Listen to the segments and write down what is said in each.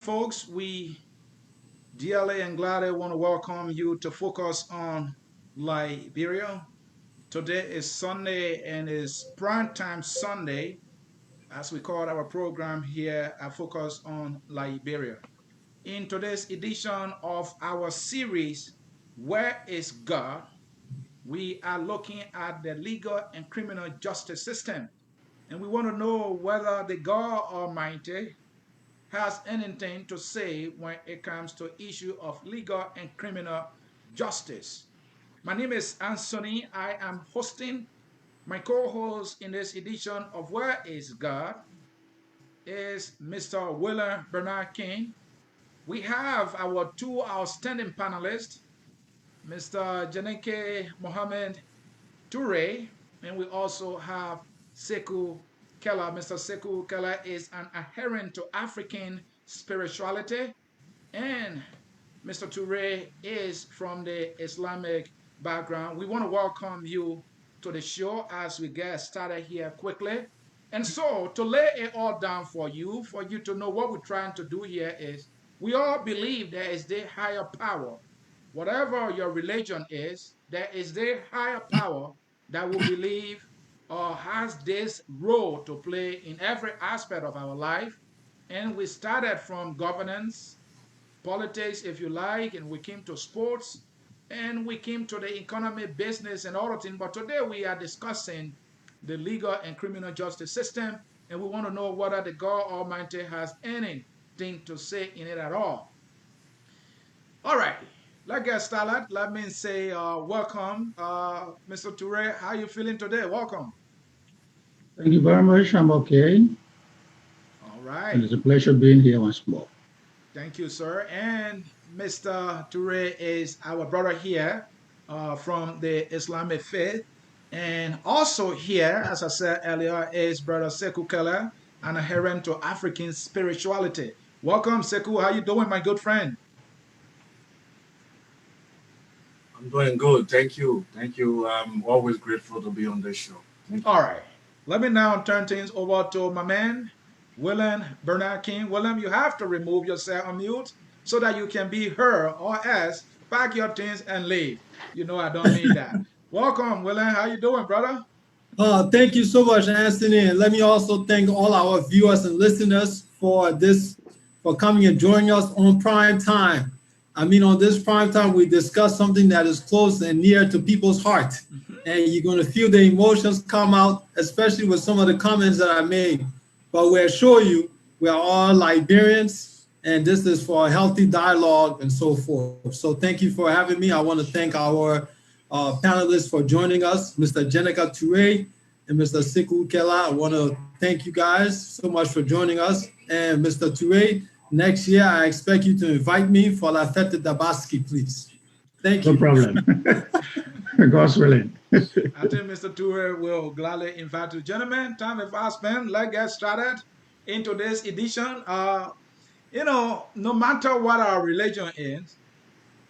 Folks, we dearly and gladly want to welcome you to focus on Liberia. Today is Sunday and is prime time Sunday, as we call our program here at Focus on Liberia. In today's edition of our series, Where is God? We are looking at the legal and criminal justice system. And we want to know whether the God Almighty has anything to say when it comes to issue of legal and criminal justice. My name is Anthony. I am hosting. My co-host in this edition of Where is God is Mr. Willer Bernard King. We have our two outstanding panelists, Mr. Janeke Mohammed Turay, and we also have Sekou Kelleh. Mr. Sekou Kelleh is an adherent to African spirituality, and Mr. Turay is from the Islamic background. We want to welcome you to the show as we get started here quickly. And so, to lay it all down for you to know what we're trying to do here is we all believe there is the higher power. Whatever your religion is, there is the higher power that will believe or has this role to play in every aspect of our life. And we started from governance, politics, if you like, and we came to sports, and we came to the economy, business, and all of things. But today we are discussing the legal and criminal justice system, and we want to know whether the God Almighty has anything to say in it at all. All right, let's get started. Let me say welcome, Mr. Turay. How are you feeling today? Welcome. Thank you very much. I'm okay. All And right. it's a pleasure being here once more. Thank you, sir. And Mr. Turay is our brother here from the Islamic faith. And also here, as I said earlier, is Brother Sekou Kelleh, an adherent to African spirituality. Welcome, Sekou. How you doing, my good friend? I'm doing good. Thank you. Thank you. I'm always grateful to be on this show. Thank you. All right. Let me now turn things over to my man, William Bernard King. William, you have to remove yourself on mute so that you can be heard, or else pack your things and leave. You know I don't mean that. Welcome, William. How you doing, brother? Thank you so much, Anthony. And let me also thank all our viewers and listeners for coming and joining us on prime time. I mean, on this prime time, we discuss something that is close and near to people's heart. And you're going to feel the emotions come out, especially with some of the comments that I made. But we assure you, we are all Liberians, and this is for a healthy dialogue and so forth. So thank you for having me. I want to thank our panelists for joining us, Mr. Teneka Turay and Mr. Sekou Kelleh. I want to thank you guys so much for joining us. And Mr. Turay, next year I expect you to invite me for La Fête de Tabaski, please. Thank you. No problem. God's willing. I think Mr. Turay will gladly invite you. Gentlemen, time is fast spent. Let's get started into this edition. No matter what our religion is,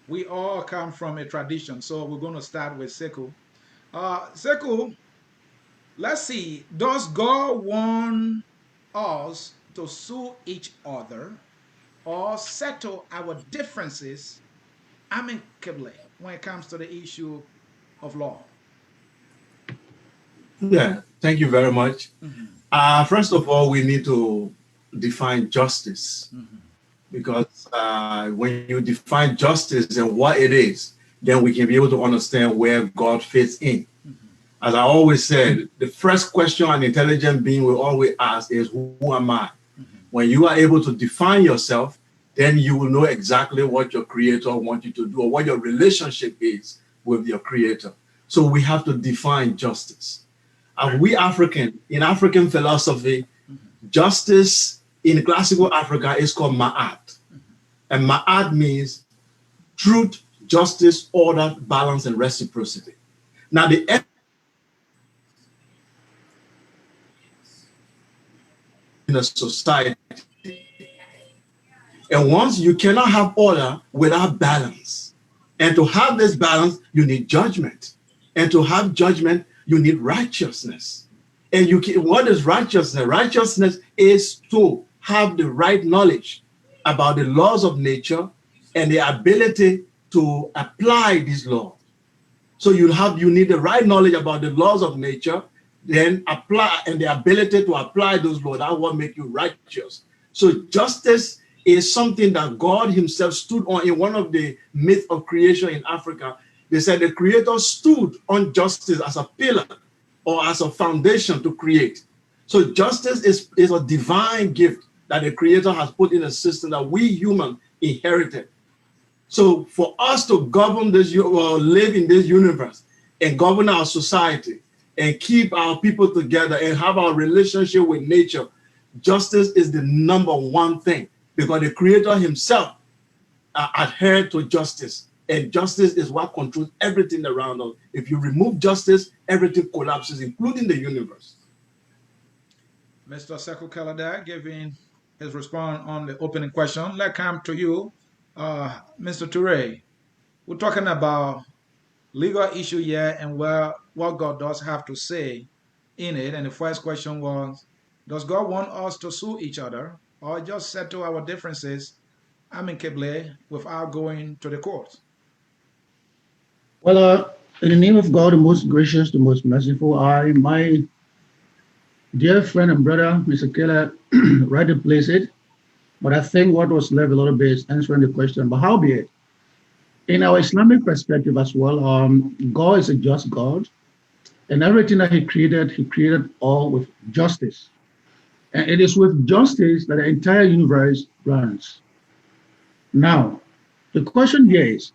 we all come from a tradition. So we're going to start with Sekou. Sekou, let's see. Does God want us to sue each other or settle our differences amicably when it comes to the issue of law? Yeah, thank you very much. Mm-hmm. First of all, we need to define justice, Mm-hmm. because when you define justice and what it is, then we can be able to understand where God fits in. Mm-hmm. As I always said, the first question an intelligent being will always ask is, who am I? Mm-hmm. When you are able to define yourself, then you will know exactly what your creator wants you to do or what your relationship is with your creator. So we have to define justice. And we in African philosophy, justice in classical Africa is called ma'at. And ma'at means truth, justice, order, balance, and reciprocity. Now, in a society, and once you cannot have order without balance. And to have this balance, you need judgment. And to have judgment, you need righteousness. And what is righteousness? Righteousness is to have the right knowledge about the laws of nature and the ability to apply these laws. So you need the right knowledge about the laws of nature, then apply, and the ability to apply those laws. That will make you righteous. So justice is something that God himself stood on. In one of the myths of creation in Africa, they said the creator stood on justice as a pillar or as a foundation to create. So justice is a divine gift that the creator has put in a system that we humans inherited. So for us to govern this, or live in this universe and govern our society and keep our people together and have our relationship with nature, justice is the number one thing, because the creator himself adhered to justice. And justice is what controls everything around us. If you remove justice, everything collapses, including the universe. Mr. Sekou Kelleh there giving his response on the opening question. Let's come to you, Mr. Turay. We're talking about legal issue here and what God does have to say in it. And the first question was, does God want us to sue each other or just settle our differences amicably without going to the court? Well, in the name of God, the most gracious, the most merciful, my dear friend and brother, Mr. Kelleh, rightly placed it. But I think what was left a little bit is answering the question. But how be it? In our Islamic perspective as well, God is a just God. And everything that he created all with justice. And it is with justice that the entire universe runs. Now, the question here is,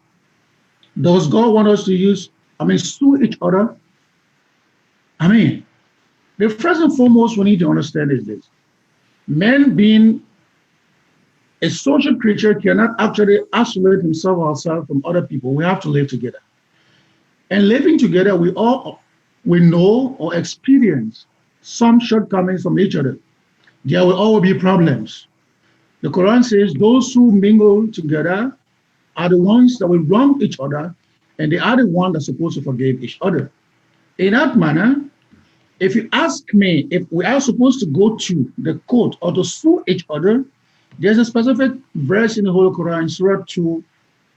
does God want us to sue each other? The first and foremost we need to understand is this. Man being a social creature cannot actually isolate himself or herself from other people. We have to live together. And living together, we know or experience some shortcomings from each other. There will always be problems. The Quran says those who mingle together are the ones that will wrong each other, and they are the ones that are supposed to forgive each other. In that manner, if you ask me if we are supposed to go to the court or to sue each other, there's a specific verse in the Holy Quran, Surah 2,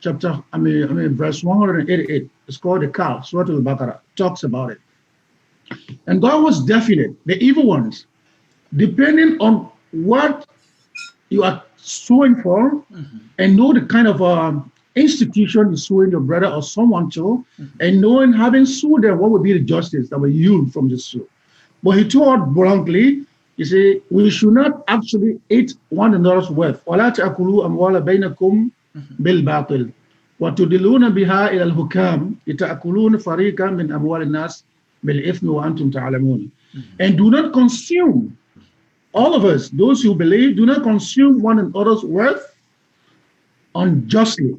verse 188. It's called the Kal, Surah Al-Baqarah, talks about it. And God was definite, the evil ones, depending on what you are suing for, and know the kind of institution you're suing your brother or someone to, and knowing, having sued them, what would be the justice that will yield from the suit. But he told bluntly, you see, we should not actually eat one another's wealth. وَلَا تَأْكُلُوا أَمْوَالَ بَيْنَكُمْ بِالْبَاطِلِ وَتُدِلُونَ بِهَا إِلَى الْحُكَامِ لِتَأْكُلُونَ فَرِيقًا مِنْ أَمْوَالِ النَّاسِ بِالْإِثْمِ وَأَنْتُمْ تَعْلَمُونَ. And do not consume, all of us, those who believe, do not consume one another's wealth unjustly,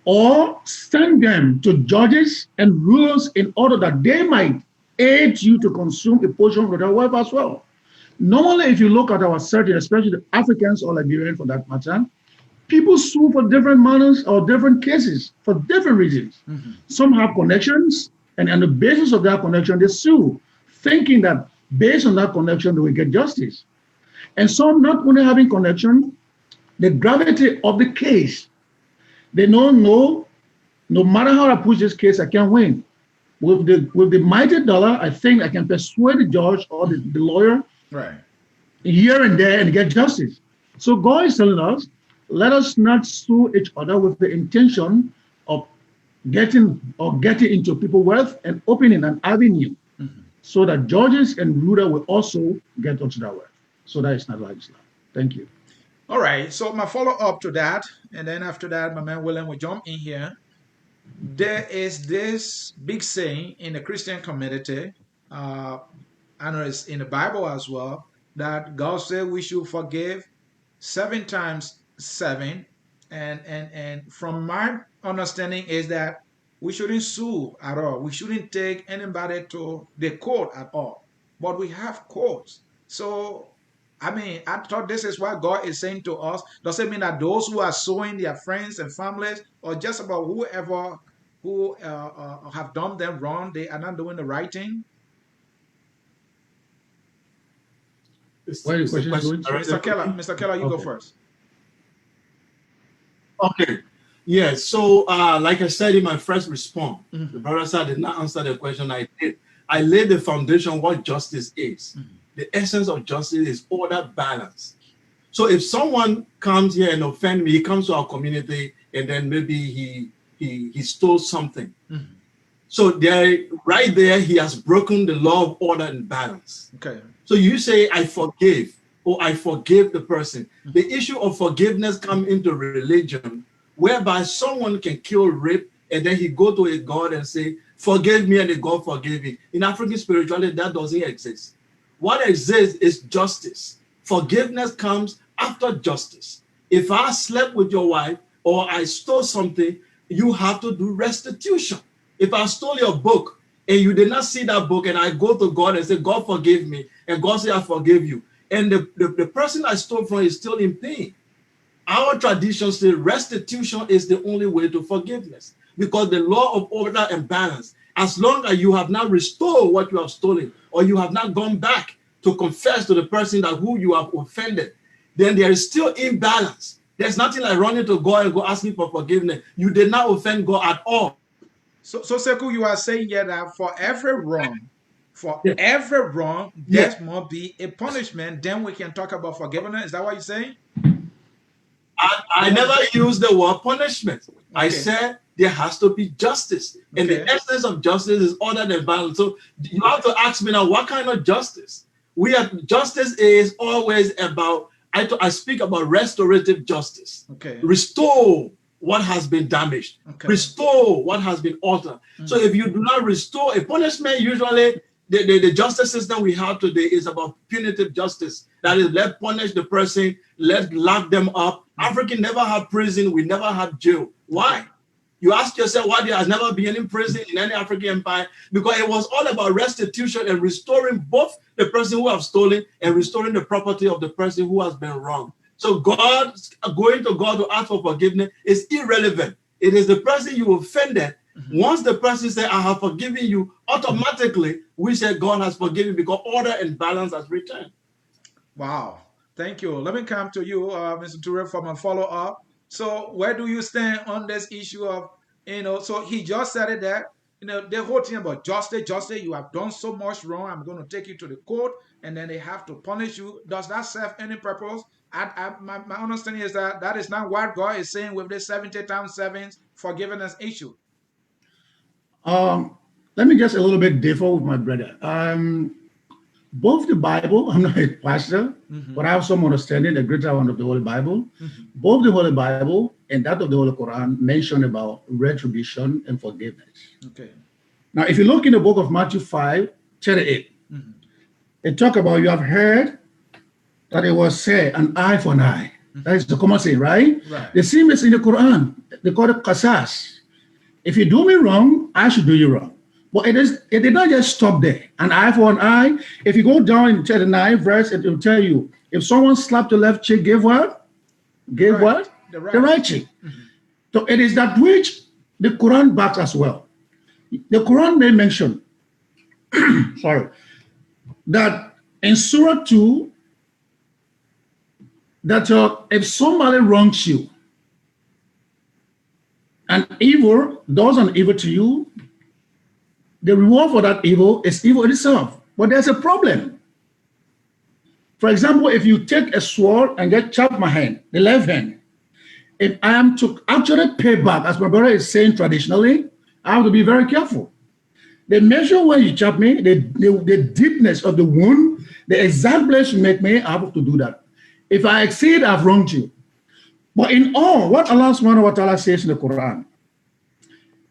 or send them to judges and rulers in order that they might aid you to consume a portion of their wealth as well. Normally, if you look at our setting, especially the Africans or Liberians for that matter, people sue for different manners or different cases for different reasons. Some have connections, and on the basis of that connection, they sue, thinking that based on that connection, they will get justice. And some not only having connection, the gravity of the case, they don't know, no matter how I push this case, I can win. With the mighty dollar, I think I can persuade the judge or the lawyer here and there and get justice. So God is telling us, let us not sue each other with the intention of getting into people's wealth and opening an avenue so that judges and rulers will also get onto that wealth. So that is not like Islam. Thank you. All right. So my follow-up to that, and then after that, my man William will jump in here. There is this big saying in the Christian community, I know it's in the Bible as well, that God said we should forgive 7 times 7. And from my understanding is that we shouldn't sue at all. We shouldn't take anybody to the court at all. But we have courts. So, I thought this is what God is saying to us. Does it mean that those who are suing their friends and families, or just about whoever who have done them wrong, they are not doing the right thing? Where the question is going? Mr. Kelleh, you go first. Okay. Yeah. So, like I said in my first response, the brother said I did not answer the question. I did. I laid the foundation what justice is. The essence of justice is order, balance. So if someone comes here and offend me, he comes to our community and then maybe he stole something. So there, right there, he has broken the law of order and balance. Okay. So you say, I forgive, or I forgive the person. The issue of forgiveness comes into religion, whereby someone can kill, rape, and then he go to a God and say, forgive me, and the God forgive me. In African spirituality, that doesn't exist. What exists is justice. Forgiveness comes after justice. If I slept with your wife or I stole something, you have to do restitution. If I stole your book and you did not see that book and I go to God and say, God forgive me, and God say, I forgive you, and the person I stole from is still in pain, our tradition says restitution is the only way to forgiveness, because the law of order and balance, as long as you have not restored what you have stolen, or you have not gone back to confess to the person that who you have offended, then there is still imbalance. There's nothing like running to God and go asking for forgiveness. You did not offend God at all. So Sekou, you are saying here that for every wrong, Yeah. there must be a punishment. Then we can talk about forgiveness. Is that what you're saying? I never used the word punishment. Okay. I said there has to be justice. Okay. And the essence of justice is order and balance. So you have to ask me now, what kind of justice? Justice is always about, I speak about restorative justice. Okay. Restore what has been damaged. Okay. Restore what has been altered. So if you do not restore a punishment, usually the justice system we have today is about punitive justice. That is, let's punish the person, let's lock them up. Africa never had prison, we never had jail. Why? You ask yourself why there has never been any prison in any African empire, because it was all about restitution and restoring both the person who has stolen and restoring the property of the person who has been wronged. So God, going to God to ask for forgiveness is irrelevant. It is the person you offended. Once the person says, I have forgiven you, automatically we say God has forgiven because order and balance has returned. Wow. Thank you. Let me come to you, Mr. Turay, for my follow-up. So where do you stand on this issue of, so he just said it that, the whole thing about justice, you have done so much wrong, I'm going to take you to the court, and then they have to punish you. Does that serve any purpose? My understanding is that that is not what God is saying with the 70 times 7 forgiveness issue. Let me just a little bit differ with my brother. Both the Bible, I'm not a pastor, but I have some understanding, the greater one of the Holy Bible. Both the Holy Bible and that of the Holy Quran mention about retribution and forgiveness. Okay. Now, if you look in the book of Matthew 5:38, it talk about, you have heard that it was said, an eye for an eye. That is the common saying, right? The same is in the Quran. They call it qasas. If you do me wrong, I should do you wrong. But it did not just stop there. An eye for an eye. If you go down in the 9th verse, it will tell you, if someone slapped the left cheek, give what? Give what? The right cheek. So it is that which the Quran backs as well. The Quran may mention, that in Surah 2, that if somebody wrongs you, and evil does an evil to you, the reward for that evil is evil itself. But there's a problem. For example, if you take a sword and get chop my hand, the left hand, if I am to actually pay back, as my brother is saying traditionally, I have to be very careful. The measure where you chop me, the deepness of the wound, the exact place you make me, I have to do that. If I exceed, I've wronged you. But in all, what Allah subhanahu wa ta'ala says in the Quran,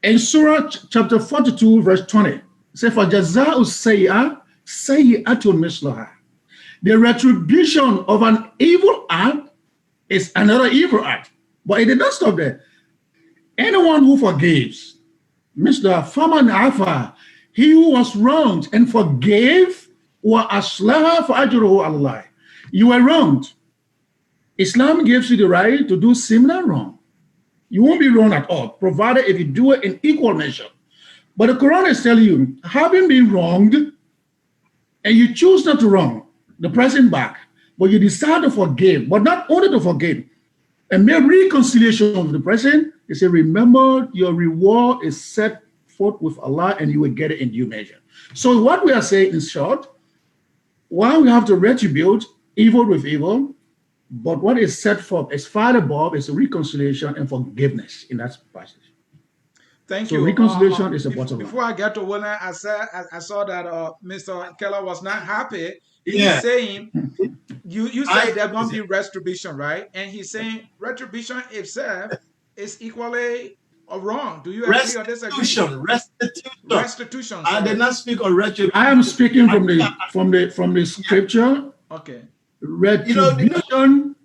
in Surah chapter 42, verse 20, it says, for jaza'u sayyi'ah, sayyi'atun mislaha. The retribution of an evil act is another evil act. But it did not stop there. Anyone who forgives, Mr. Faman Afa, he who was wronged and forgave, wa aslaha fa ajruhu Allah. You were wronged. Islam gives you the right to do similar wrong. You won't be wrong at all, provided if you do it in equal measure. But the Quran is telling you, having been wronged, and you choose not to wrong the person back, but you decide to forgive, but not only to forgive, and make reconciliation with the person. They say, remember, your reward is set forth with Allah, and you will get it in due measure. So what we are saying, in short, while we have to retribute evil with evil, but what is set forth as far above is reconciliation and forgiveness in that passage. Thank So you. reconciliation is a bottom line. Before I get to William, I saw that Mr. Kelleh was not happy. He's Yeah. saying you said there's going to be retribution, right? And he's saying retribution itself is equally wrong. Do you agree or disagree? Restitution. I did not speak on retribution. I am speaking from the scripture. Okay. Retribution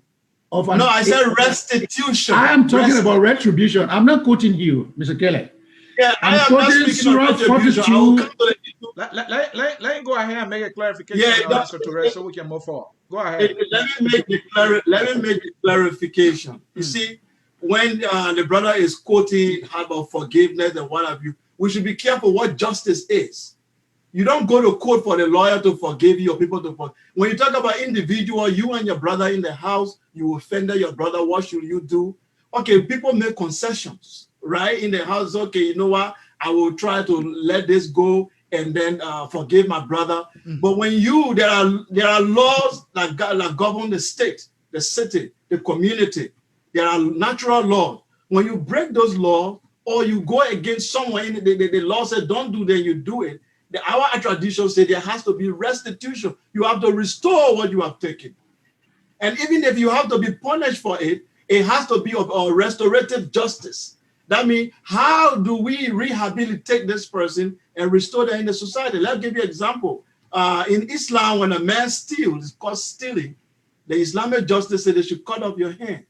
of an. No, I said restitution. I am talking about retribution. I'm not quoting you, Mr. Kelleh. Yeah, I'm quoting Surah 42. Let me go ahead and make a clarification, Mr. Turay, so we can move forward. Go ahead. Let me make the clarification. You see, when the brother is quoting about forgiveness and what have you, we should be careful what justice is. You don't go to court for the lawyer to forgive you or people to forgive. When you talk about individual, you and your brother in the house, you offended your brother, what should you do? Okay, people make concessions, right? In the house, okay, you know what? I will try to let this go and then forgive my brother. But when there are laws that govern the state, the city, the community. There are natural laws. When you break those laws or you go against someone, the law says don't do that, you do it. Our tradition says there has to be restitution. You have to restore what you have taken. And even if you have to be punished for it, it has to be of restorative justice. That means, how do we rehabilitate this person and restore them in the society? Let's give you an example. In Islam, when a man steals, it's called stealing. The Islamic justice says they should cut off your hand,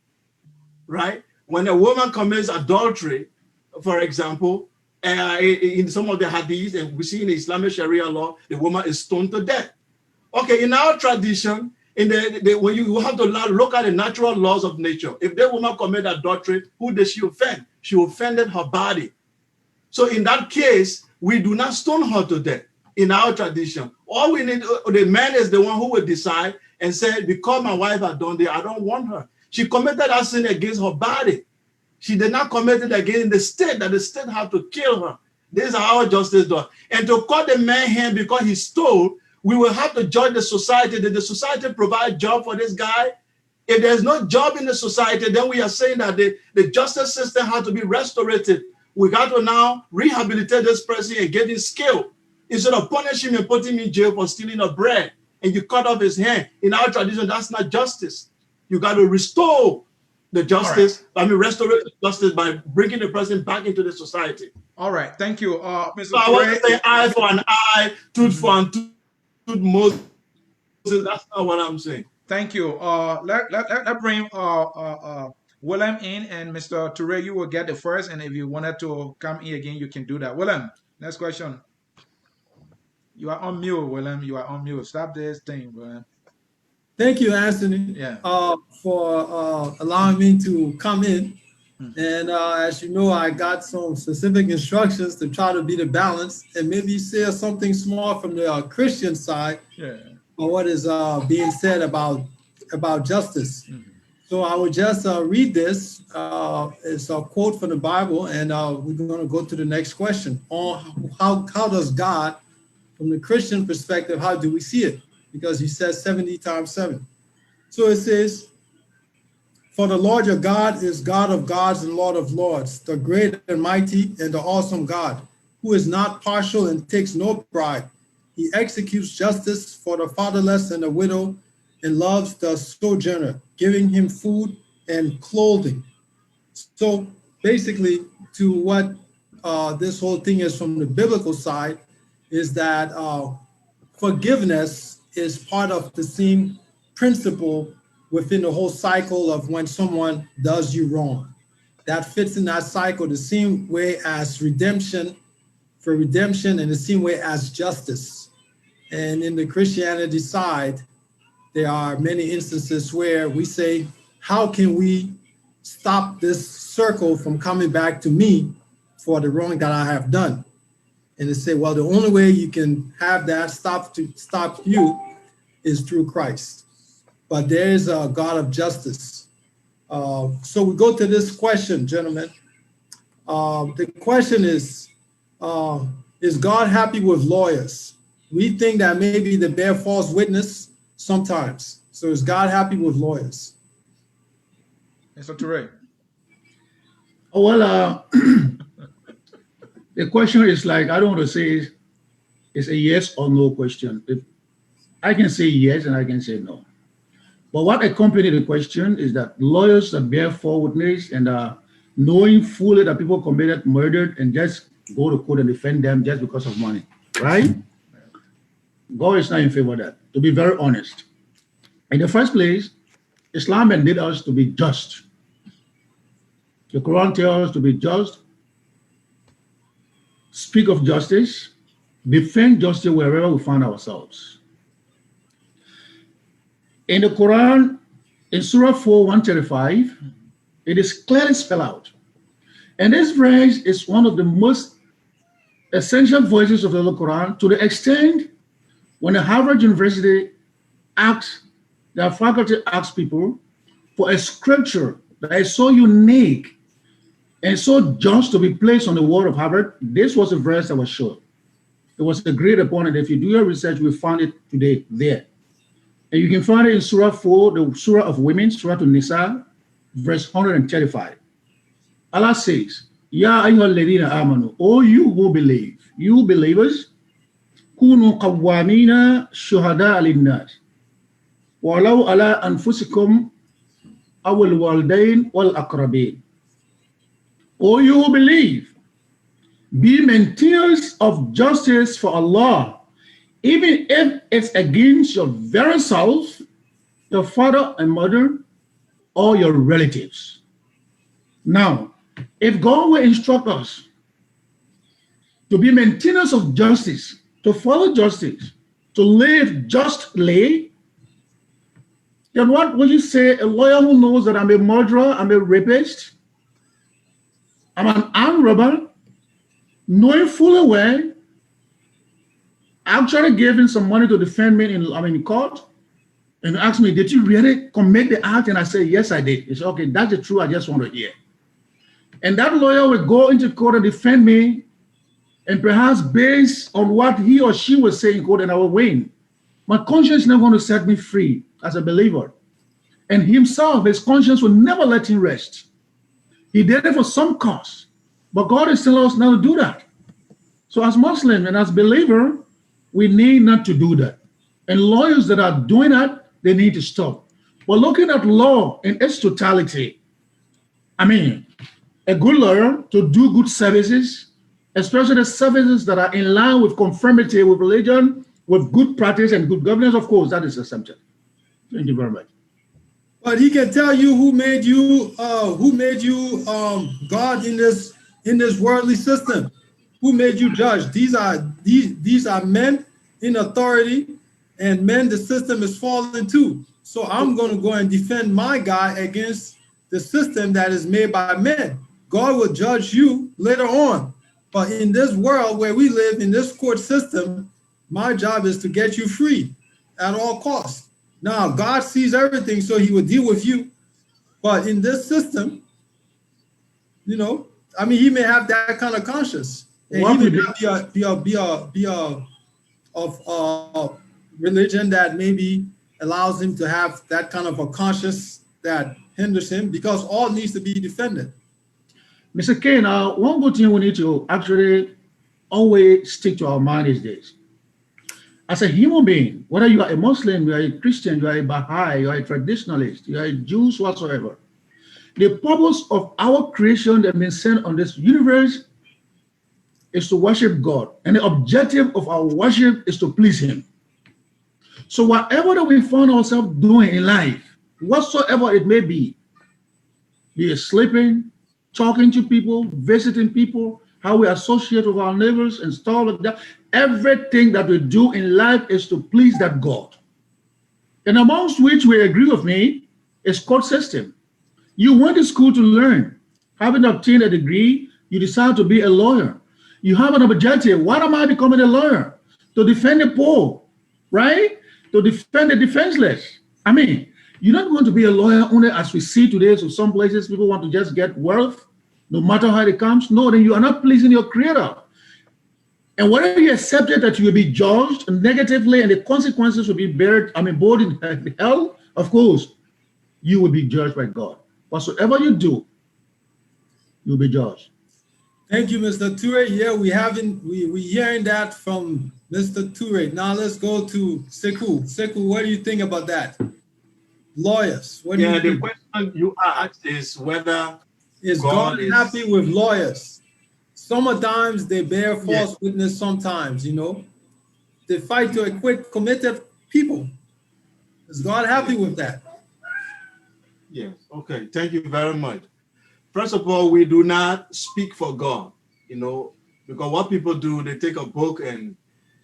right? When a woman commits adultery, for example, in some of the hadiths, and we see in the Islamic Sharia law, the woman is stoned to death. Okay, in our tradition, when you have to look at the natural laws of nature, if the woman commit adultery, who did she offend? She offended her body. So in that case, we do not stone her to death in our tradition. All we need, the man is the one who will decide and say, because my wife had done this, I don't want her. She committed that sin against her body. She did not commit it against the state, that the state had to kill her. This is how our justice does. And to cut the man's hand because he stole, we will have to judge the society. Did the society provide job for this guy? If there's no job in the society, then we are saying that the justice system has to be restorative. We got to now rehabilitate this person and get him skilled. Instead of punishing him and putting him in jail for stealing a bread, and you cut off his hand. In our tradition, that's not justice. You got to restore the justice, right. I mean, restorative justice by bringing the person back into the society. All right, thank you, Mr. So I want to say eye for an eye, tooth for a tooth, Moses. That's not what I'm saying. Thank you. Let bring William in, and Mr. Turay, you will get the first, and if you wanted to come in again, you can do that. William, next question. You are on mute, William. You are on mute. Stop this thing, William. Thank you, Anthony, for allowing me to come in. And as you know, I got some specific instructions to try to be the balance and maybe say something small from the Christian side on what is being said about justice. So I will just read this. It's a quote from the Bible, and we're going to go to the next question on how does God, from the Christian perspective, how do we see it? Because he says 70 times 7. So it says, for the Lord your God is God of gods and Lord of lords, the great and mighty and the awesome God, who is not partial and takes no pride. He executes justice for the fatherless and the widow and loves the sojourner, giving him food and clothing. So basically, to what this whole thing is from the biblical side, is that forgiveness is part of the same principle within the whole cycle of when someone does you wrong. That fits in that cycle the same way as redemption, and the same way as justice. And in the Christianity side, there are many instances where we say, how can we stop this circle from coming back to me for the wrong that I have done? And they say, well, the only way you can have that stop you is through Christ. But there is a God of justice. So we go to this question, gentlemen. The question is God happy with lawyers? We think that maybe they bear false witness sometimes. So is God happy with lawyers? Mr. Turay. Well, the question is like, I don't want to say it's a yes or no question. I can say yes and I can say no. But what accompanied the question is that lawyers that bear false witness and knowing fully that people committed murder and just go to court and defend them just because of money, right? God is not in favor of that, to be very honest. In the first place, Islam mandates us to be just. The Quran tells us to be just, speak of justice, defend justice wherever we find ourselves. In the Quran, in Surah 4, 135, it is clearly spelled out. And this verse is one of the most essential voices of the Quran, to the extent when the Harvard University asks, their faculty asks people for a scripture that is so unique and so just to be placed on the wall of Harvard, this was a verse that was shown. It was agreed upon, and if you do your research, you will find it today there. And you can find it in Surah 4, the Surah of Women, Surah to Nisa, verse 135. Allah says, Ya ayyuhal ladina amanu, O you who believe, you believers, kunu qawwamina shuhada linnas, walau ala anfusikum awal waldain wal aqrabin. O you who believe, be maintainers of justice for Allah, even if it's against your very self, your father and mother, or your relatives. Now, if God will instruct us to be maintainers of justice, to follow justice, to live justly, then what will you say? A lawyer who knows that I'm a murderer, I'm a rapist, I'm an armed robber, knowing fully well, actually giving some money to defend me in court, and asked me, did you really commit the act? And I said, yes, I did. It's okay, that's the truth, I just want to hear. And that lawyer will go into court and defend me, and perhaps based on what he or she will say in court, and I will win. My conscience is not going to set me free as a believer. And himself, his conscience will never let him rest. He did it for some cause, but God is telling us not to do that. So as Muslim and as believer, we need not to do that. And lawyers that are doing that, they need to stop. But looking at law in its totality, I mean, a good lawyer to do good services, especially the services that are in line with conformity with religion, with good practice and good governance, of course, that is essential. Thank you very much. But he can tell you who made you God in this worldly system. Who made you judge? These are men in authority, and men the system is falling to. So I'm going to go and defend my guy against the system that is made by men. God will judge you later on. But in this world where we live, in this court system, my job is to get you free at all costs. Now, God sees everything, so he will deal with you. But in this system, he may have that kind of conscience. And he may not be of religion that maybe allows him to have that kind of a conscience that hinders him, because all needs to be defended. Mr. K, now, one good thing we need to actually always stick to our mind is this. As a human being, whether you are a Muslim, you are a Christian, you are a Baha'i, you are a traditionalist, you are a Jew, whatsoever, the purpose of our creation that been sent on this universe is to worship God. And the objective of our worship is to please him. So whatever that we find ourselves doing in life, whatsoever it may be it sleeping, talking to people, visiting people, how we associate with our neighbors and stuff like that, everything that we do in life is to please that God. And amongst which we agree with me is court system. You went to school to learn. Having obtained a degree, you decide to be a lawyer. You have an objective. Why am I becoming a lawyer? To defend the poor, right? To defend the defenseless. I mean, You're not going to be a lawyer only as we see today. So some places people want to just get wealth, no matter how it comes. No, then you are not pleasing your creator. And whether you accept it that you will be judged negatively and the consequences will be buried, bored in hell, of course, you will be judged by God. Whatsoever you do, you'll be judged. Thank you, Mr. Turay. Yeah, we hearing that from Mr. Turay. Now let's go to Sekou. Sekou, what do you think about that? Lawyers. What do you think? The question you asked is whether is God happy with lawyers? Sometimes they bear false witness. Sometimes, they fight to acquit committed people. Is God happy with that? Yes. Okay. Thank you very much. First of all, we do not speak for God, because what people do, they take a book and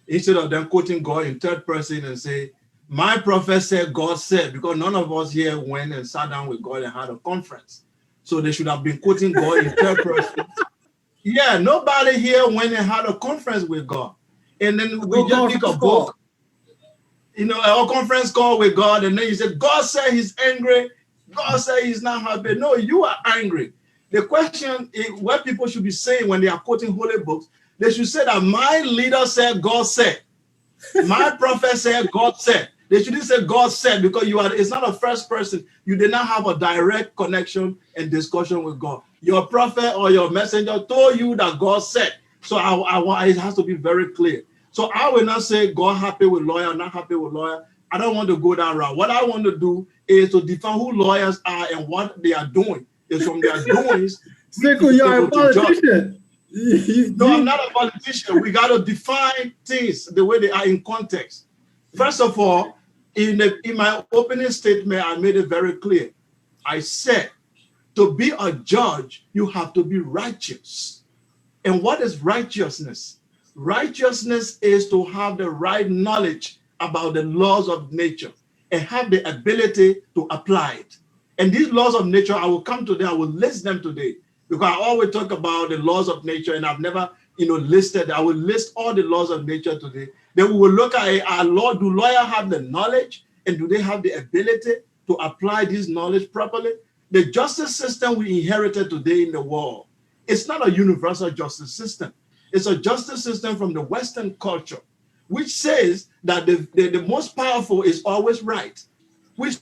instead of them quoting God in third person and say, my prophet said, God said, because none of us here went and sat down with God and had a conference. So they should have been quoting God in third person. Yeah, nobody here went and had a conference with God. And then we just pick a book, a conference call with God, and then you say, God said he's angry. God said he's not happy. No, you are angry. The question is what people should be saying when they are quoting holy books, they should say that my leader said, God said. My prophet said, God said. They shouldn't say God said, because it's not a first person. You did not have a direct connection and discussion with God. Your prophet or your messenger told you that God said. So it has to be very clear. So I will not say God happy with lawyer, not happy with lawyer. I don't want to go that route. What I want to do is to define who lawyers are and what they are doing. It's from their doings. Sekou, you're a politician. No, I'm not a politician. We got to define things the way they are in context. First of all, in my opening statement, I made it very clear. I said, to be a judge, you have to be righteous. And what is righteousness? Righteousness is to have the right knowledge about the laws of nature and have the ability to apply it. And these laws of nature, I will come to them, I will list them today, because I always talk about the laws of nature and I've never, listed. I will list all the laws of nature today. Then we will look at our law. Do lawyers have the knowledge and do they have the ability to apply this knowledge properly? The justice system we inherited today in the world, it's not a universal justice system. It's a justice system from the Western culture, which says that the most powerful is always right, which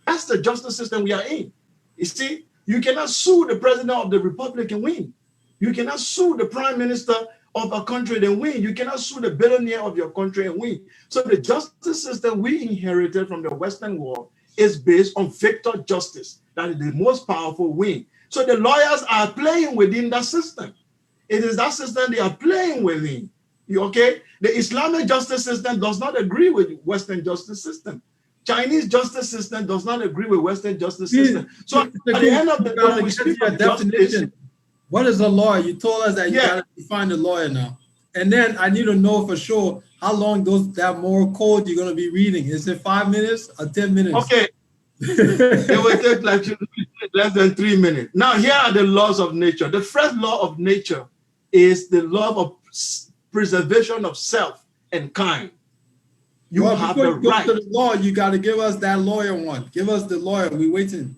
that's the justice system we are in. You see, you cannot sue the president of the republic and win. You cannot sue the prime minister of a country and win. You cannot sue the billionaire of your country and win. So the justice system we inherited from the Western world is based on victor justice. That is the most powerful win. So the lawyers are playing within that system. It is that system they are playing within. Okay? The Islamic justice system does not agree with Western justice system. Chinese justice system does not agree with Western justice system. So at the end of the day, we speak of justice. What is a lawyer? You told us that you got to define the lawyer now. And then I need to know for sure how long that moral code you're going to be reading. Is it 5 minutes or 10 minutes? Okay. It will take like less than 3 minutes. Now, here are the laws of nature. The first law of nature is the law of preservation of self and kind. You have the right. To the law, you got to give us that lawyer one. Give us the lawyer. We're waiting.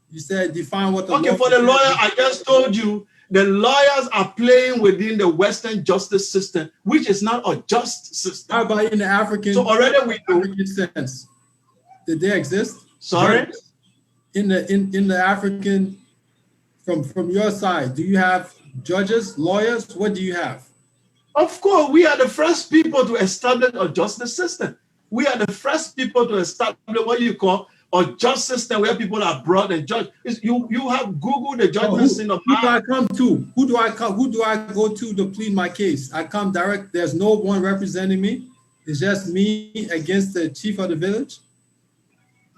You said define what the law. Okay, for the lawyer, I just told you the lawyers are playing within the Western justice system, which is not a just system. How about in the African? So already we know. African sense. Did they exist? Sorry? In the African, from your side, do you have judges, lawyers? What do you have? Of course, we are the first people to establish a justice system. We are the first people to establish what you call a just system where people are brought and judged. You have Google the judgment scene of who do I come to? Who do I go to plead my case? I come direct. There's no one representing me. It's just me against the chief of the village.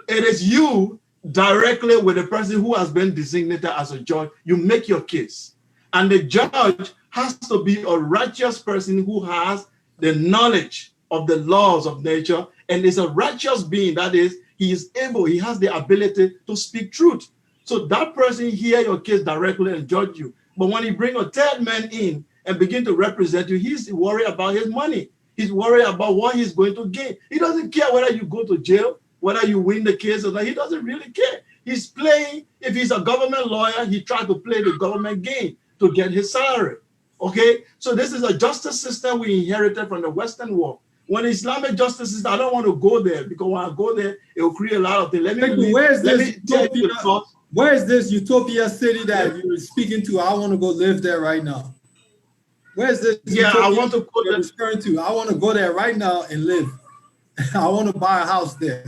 It is you directly with the person who has been designated as a judge. You make your case. And the judge has to be a righteous person who has the knowledge of the laws of nature and is a righteous being. That is, he has the ability to speak truth. So that person hear your case directly and judge you. But when you bring a third man in and begin to represent you, he's worried about his money. He's worried about what he's going to gain. He doesn't care whether you go to jail, whether you win the case or not. He doesn't really care. He's playing. If he's a government lawyer, he tries to play the government game to get his salary. Okay? So this is a justice system we inherited from the Western world. When Islamic justice system, I don't want to go there, because when I go there, it will create a lot of things. Where is this utopia city that you're speaking to? I want to go live there right now. Where is this? Yeah, I want to go there. Referring to. I want to go there right now and live. I want to buy a house there.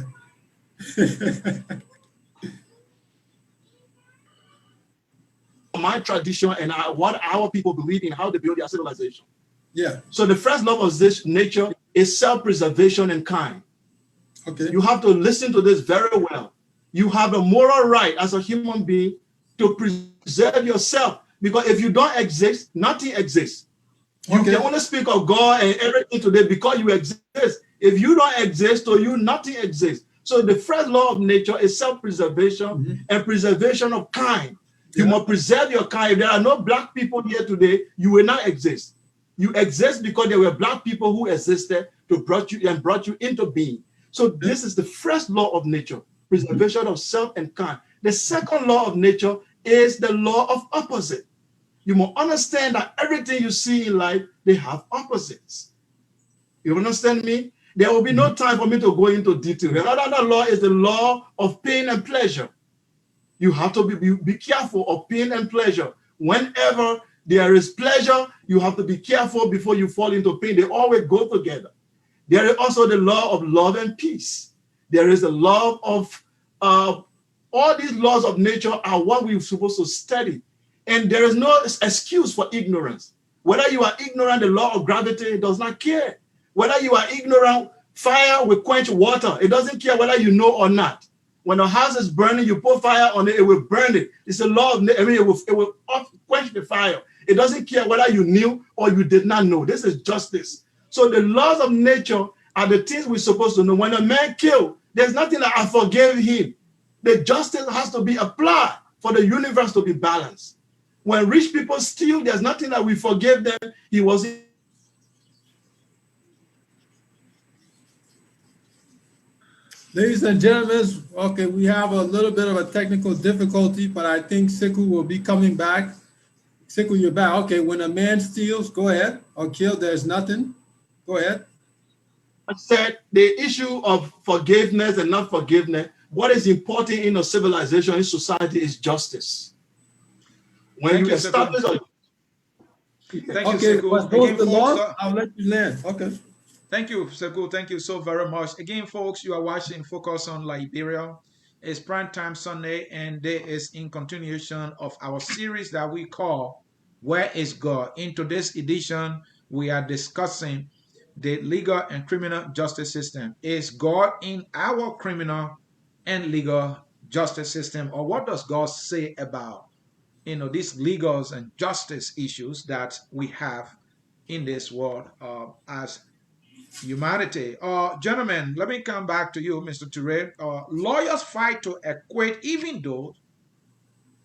My tradition and what our people believe in, how they build their civilization. Yeah. So the first law of this nature is self-preservation and kind. Okay. You have to listen to this very well. You have a moral right as a human being to preserve yourself, because if you don't exist, nothing exists. You can only speak of God and everything today because you exist. If you don't exist, to you, nothing exists. So the first law of nature is self-preservation and preservation of kind. You must preserve your kind. If there are no black people here today, you will not exist. You exist because there were black people who existed to brought you into being. So this is the first law of nature, preservation of self and kind. The second law of nature is the law of opposite. You must understand that everything you see in life, they have opposites. You understand me? There will be no time for me to go into detail. Another law is the law of pain and pleasure. You have to be careful of pain and pleasure. Whenever there is pleasure, you have to be careful before you fall into pain. They always go together. There is also the law of love and peace. There is the law of all these laws of nature are what we're supposed to study. And there is no excuse for ignorance. Whether you are ignorant, the law of gravity does not care. Whether you are ignorant, fire will quench water. It doesn't care whether you know or not. When a house is burning, you put fire on it, it will burn it. It's a law of, it will quench the fire. It doesn't care whether you knew or you did not know. This is justice. So the laws of nature are the things we're supposed to know. When a man killed, there's nothing that I forgave him. The justice has to be applied for the universe to be balanced. When rich people steal, there's nothing that we forgive them. He was. Ladies and gentlemen, okay, we have a little bit of a technical difficulty, but I think Sekou will be coming back. Sekou, you're back. Okay, when a man steals, go ahead, or kill, there's nothing. Go ahead. I said the issue of forgiveness and not forgiveness, what is important in a civilization, in society, is justice. When you establish a... Thank you, okay, Sekou. Again, the law, I'll let you land. Okay. Thank you, Sekou. Thank you so very much. Again, folks, you are watching Focus on Liberia. It's Prime Time Sunday, and there is in continuation of our series that we call Where is God? In today's edition, we are discussing the legal and criminal justice system. Is God in our criminal and legal justice system? Or what does God say about, these legal and justice issues that we have in this world as humanity? Gentlemen, let me come back to you, Mr. Turay. Lawyers fight to acquit even though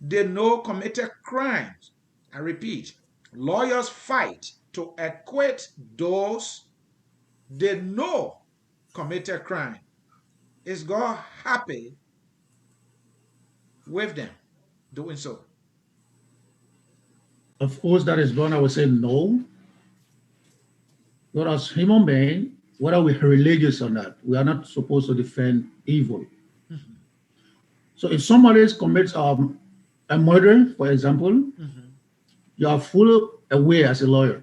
they know committed crimes. I repeat, lawyers fight to acquit those they know committed crime. Is God happy with them doing so? Of course, that is gone. I would say no. But as human beings, whether we're religious or not, we are not supposed to defend evil. So if somebody commits a murder, for example, you are fully aware as a lawyer,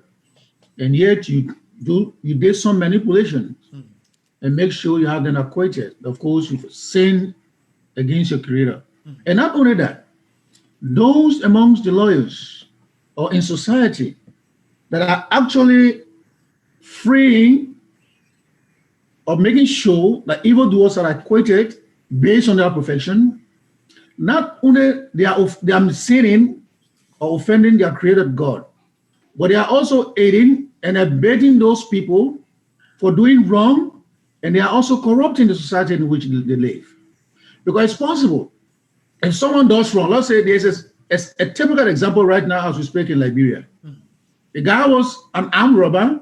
and yet you did some manipulation and make sure you have them acquitted. Of course, you've sinned against your creator. And not only that, those amongst the lawyers or in society that are actually freeing or making sure that evildoers are acquitted based on their profession, not only they are sinning or offending their creator God, but they are also aiding and abetting those people for doing wrong, and they are also corrupting the society in which they live. Because it's possible, if someone does wrong, let's say there's a typical example right now as we speak in Liberia. The guy was an armed robber,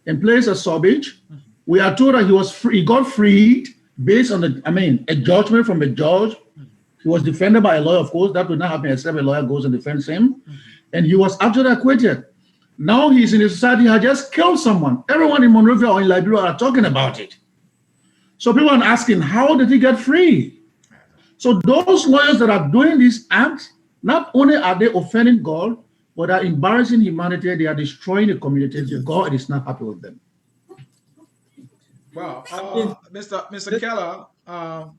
in place of Sobich. We are told that he got freed based on a judgment from a judge. He was defended by a lawyer, of course. That would not happen except a lawyer goes and defends him. And he was actually acquitted. Now he's in a society, he had just killed someone. Everyone in Monrovia or in Liberia are talking about it. So people are asking, how did he get free? So those lawyers that are doing these acts, not only are they offending God, but are embarrassing humanity, they are destroying the community. God is not happy with them. Well, Mr. Kelleh,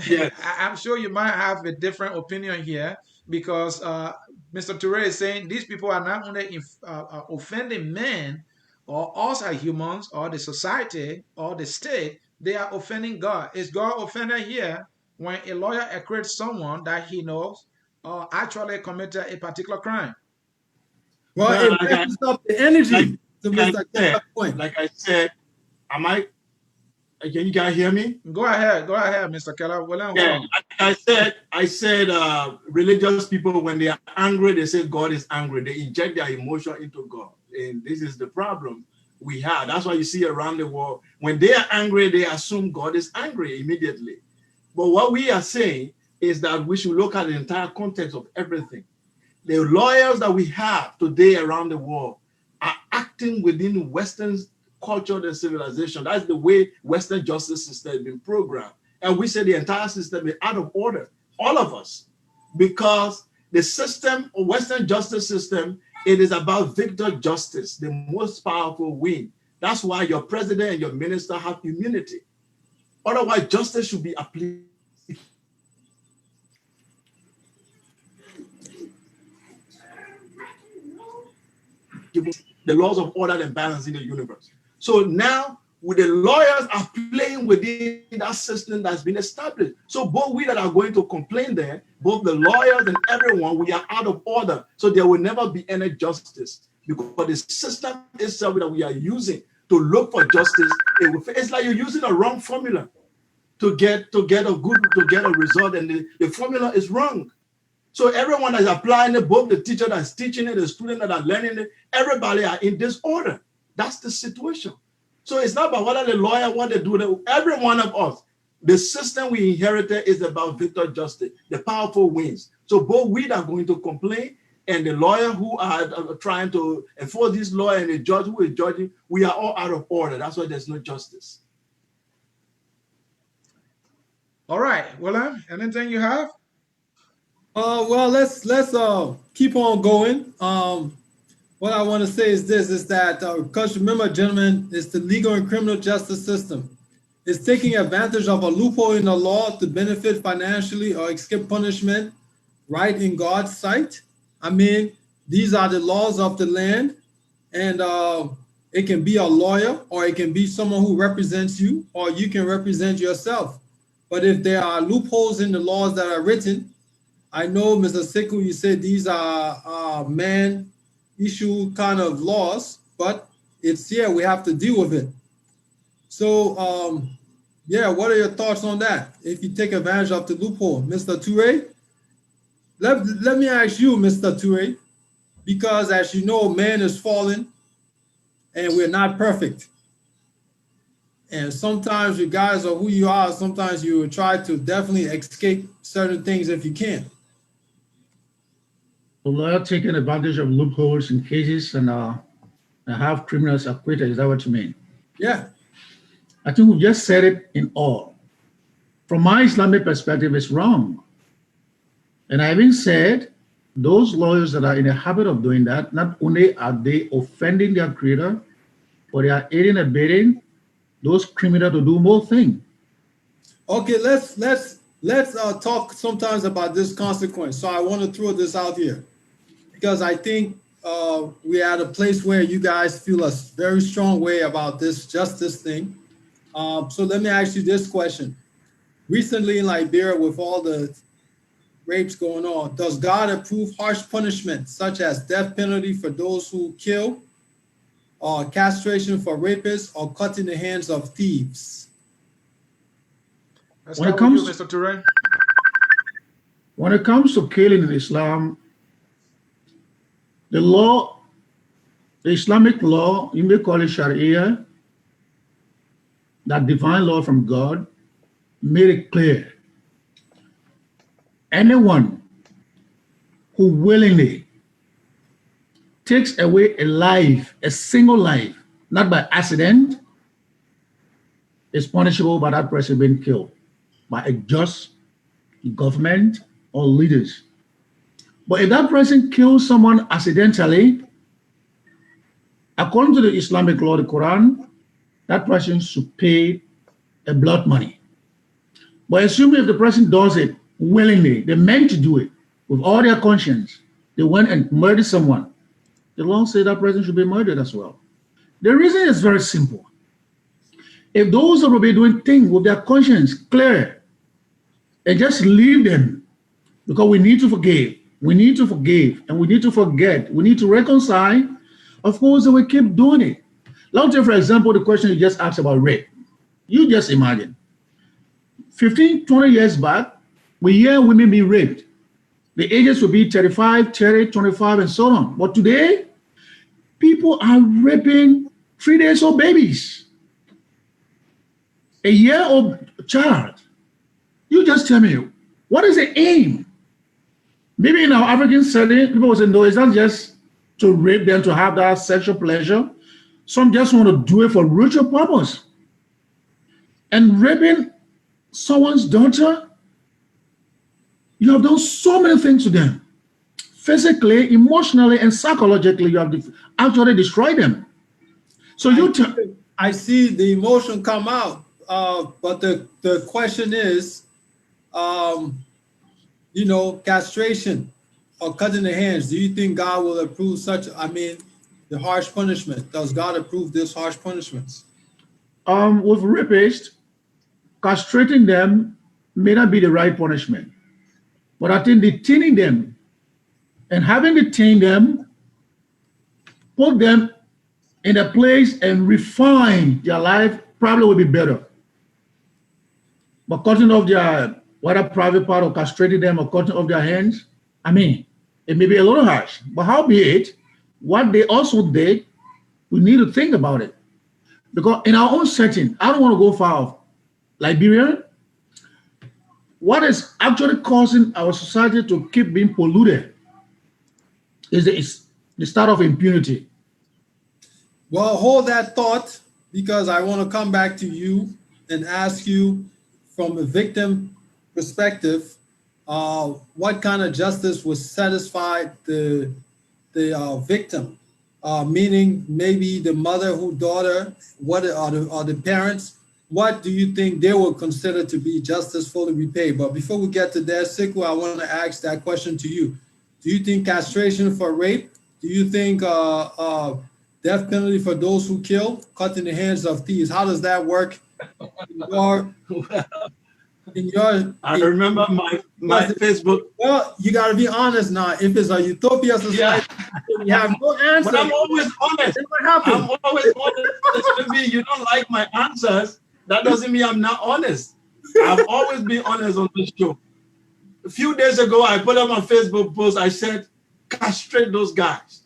Yes. I'm sure you might have a different opinion here because Mr. Turay is saying these people are not only offending men or us as humans or the society or the state, they are offending God. Is God offended here when a lawyer acquits someone that he knows actually committed a particular crime? Well, it messes up the energy to Mr. Kelleh's point. Like I said, can you guys hear me? Go ahead, Mr. Kelleh. Yeah, like I said, religious people, when they are angry, they say God is angry. They inject their emotion into God. And this is the problem we have. That's why you see around the world, when they are angry, they assume God is angry immediately. But what we are saying is that we should look at the entire context of everything. The lawyers that we have today around the world are acting within Western culture and civilization. That's the way Western justice system has been programmed. And we say the entire system is out of order, all of us, because the system, Western justice system, it is about victor justice, the most powerful win. That's why your president and your minister have immunity. Otherwise, justice should be applied. The laws of order and balance in the universe. So now, the lawyers are playing within that system that's been established. So both we that are going to complain there, both the lawyers and everyone, we are out of order. So there will never be any justice because the system itself that we are using to look for justice, it's like you're using a wrong formula to get a result, and the formula is wrong. So everyone that is applying it, both the teacher that's teaching it, the student that are learning it, everybody are in disorder. That's the situation. So it's not about whether the lawyer, what they do. Every one of us, the system we inherited is about victor justice. The powerful wins. So both we are going to complain, and the lawyer who are trying to enforce this law, and the judge who is judging, we are all out of order. That's why there's no justice. All right, William, anything you have? Well, let's keep on going. What I want to say is this: is that because remember, gentlemen, it's the legal and criminal justice system. It's taking advantage of a loophole in the law to benefit financially or escape punishment, right in God's sight. I mean, these are the laws of the land, and it can be a lawyer, or it can be someone who represents you, or you can represent yourself. But if there are loopholes in the laws that are written, I know, Mr. Sekou, you said these are man-issue kind of laws, but it's here, we have to deal with it. So, yeah, what are your thoughts on that? If you take advantage of the loophole, Mr. Turay? Let me ask you, Mr. Turay, because as you know, man is fallen, and we're not perfect. And sometimes you guys are who you are, sometimes you try to definitely escape certain things if you can. The lawyer taking advantage of loopholes in cases and have criminals acquitted. Is that what you mean? Yeah. I think we've just said it in all. From my Islamic perspective, it's wrong. And I even said those lawyers that are in the habit of doing that, not only are they offending their creator, but they are aiding and abetting those criminals to do more things. Okay, let's talk sometimes about this consequence. So I want to throw this out here because I think we're at a place where you guys feel a very strong way about this justice thing. So let me ask you this question. Recently in Liberia, with all the rapes going on, does God approve harsh punishment such as death penalty for those who kill, or castration for rapists, or cutting the hands of thieves? Let's start with you, Mr. Turay. When it comes to killing in Islam, the law The Islamic law, you may call it Sharia, that divine law from God, made it clear. Anyone who willingly takes away a life, a single life, not by accident, is punishable by that person being killed by a just government or leaders. But if that person kills someone accidentally, according to the Islamic law, the Quran, that person should pay a blood money. But assuming if the person does it willingly, they meant to do it with all their conscience, they went and murdered someone, the law says that person should be murdered as well. The reason is very simple. If those who will be doing things with their conscience clear and just leave them, because we need to forgive, we need to forgive, and we need to forget, we need to reconcile, of course, they will keep doing it. Let's take, for example, the question you just asked about rape. You just imagine. 15, 20 years back, we hear women be raped. The ages will be 35, 30, 25, and so on. But today, people are raping 3 days old babies, a year-old child. You just tell me, what is the aim? Maybe in our African setting, people will say, no, it's not just to rape them to have that sexual pleasure. Some just want to do it for ritual purpose. And raping someone's daughter, you have done so many things to them. Physically, emotionally, and psychologically, you have actually destroyed them. So I see the emotion come out, but the question is, castration or cutting the hands. Do you think God will approve the harsh punishment? Does God approve this harsh punishments? With rapists, castrating them may not be the right punishment. But I think detaining them and having detained them, put them in a place and refine their life probably would be better. But cutting off their whether private part or castrating them or cutting off their hands, I mean, it may be a little harsh. But howbeit, what they also did, we need to think about it. Because in our own setting, I don't want to go far off. Liberia, what is actually causing our society to keep being polluted is the start of impunity. Well, hold that thought, because I want to come back to you and ask you from a victim perspective, what kind of justice would satisfy the victim? Meaning maybe the mother whose daughter, what are the parents? What do you think they would consider to be justice fully repaid? But before we get to that, Sekou, I want to ask that question to you. Do you think castration for rape? Do you think death penalty for those who kill, cutting the hands of thieves? How does that work I remember my Facebook. Well, you got to be honest now. If it's a utopia society, you have no answer. But I'm always honest. I'm always honest with me. You don't like my answers. That doesn't mean I'm not honest. I've always been honest on this show. A few days ago, I put up my Facebook post. I said, castrate those guys.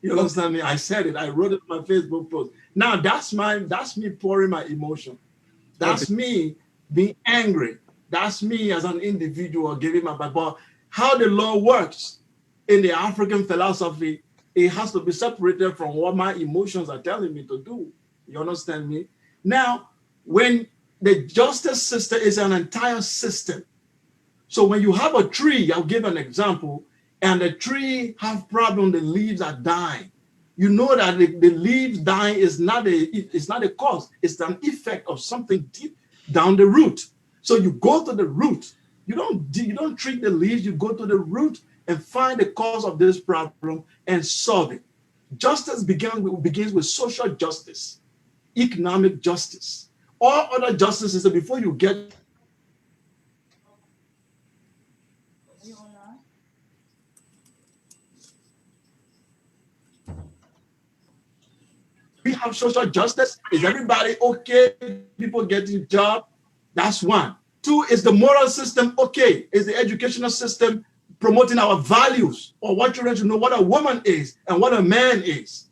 You understand me? I said it. I wrote it on my Facebook post. Now, that's me pouring my emotion. That's me being angry. That's me as an individual giving my back. But how the law works in the African philosophy, it has to be separated from what my emotions are telling me to do. You understand me? Now, when the justice system is an entire system. So when you have a tree, I'll give an example, and the tree have problem, the leaves are dying. You know that the leaves dying is not a cause, it's an effect of something deep down the root. So you go to the root. You don't treat the leaves, you go to the root and find the cause of this problem and solve it. Justice begins with social justice, economic justice. All other justices, before you get we have social justice. Is everybody okay? People getting a job? That's one. Two, is the moral system okay? Is the educational system promoting our values or what children should know what a woman is and what a man is?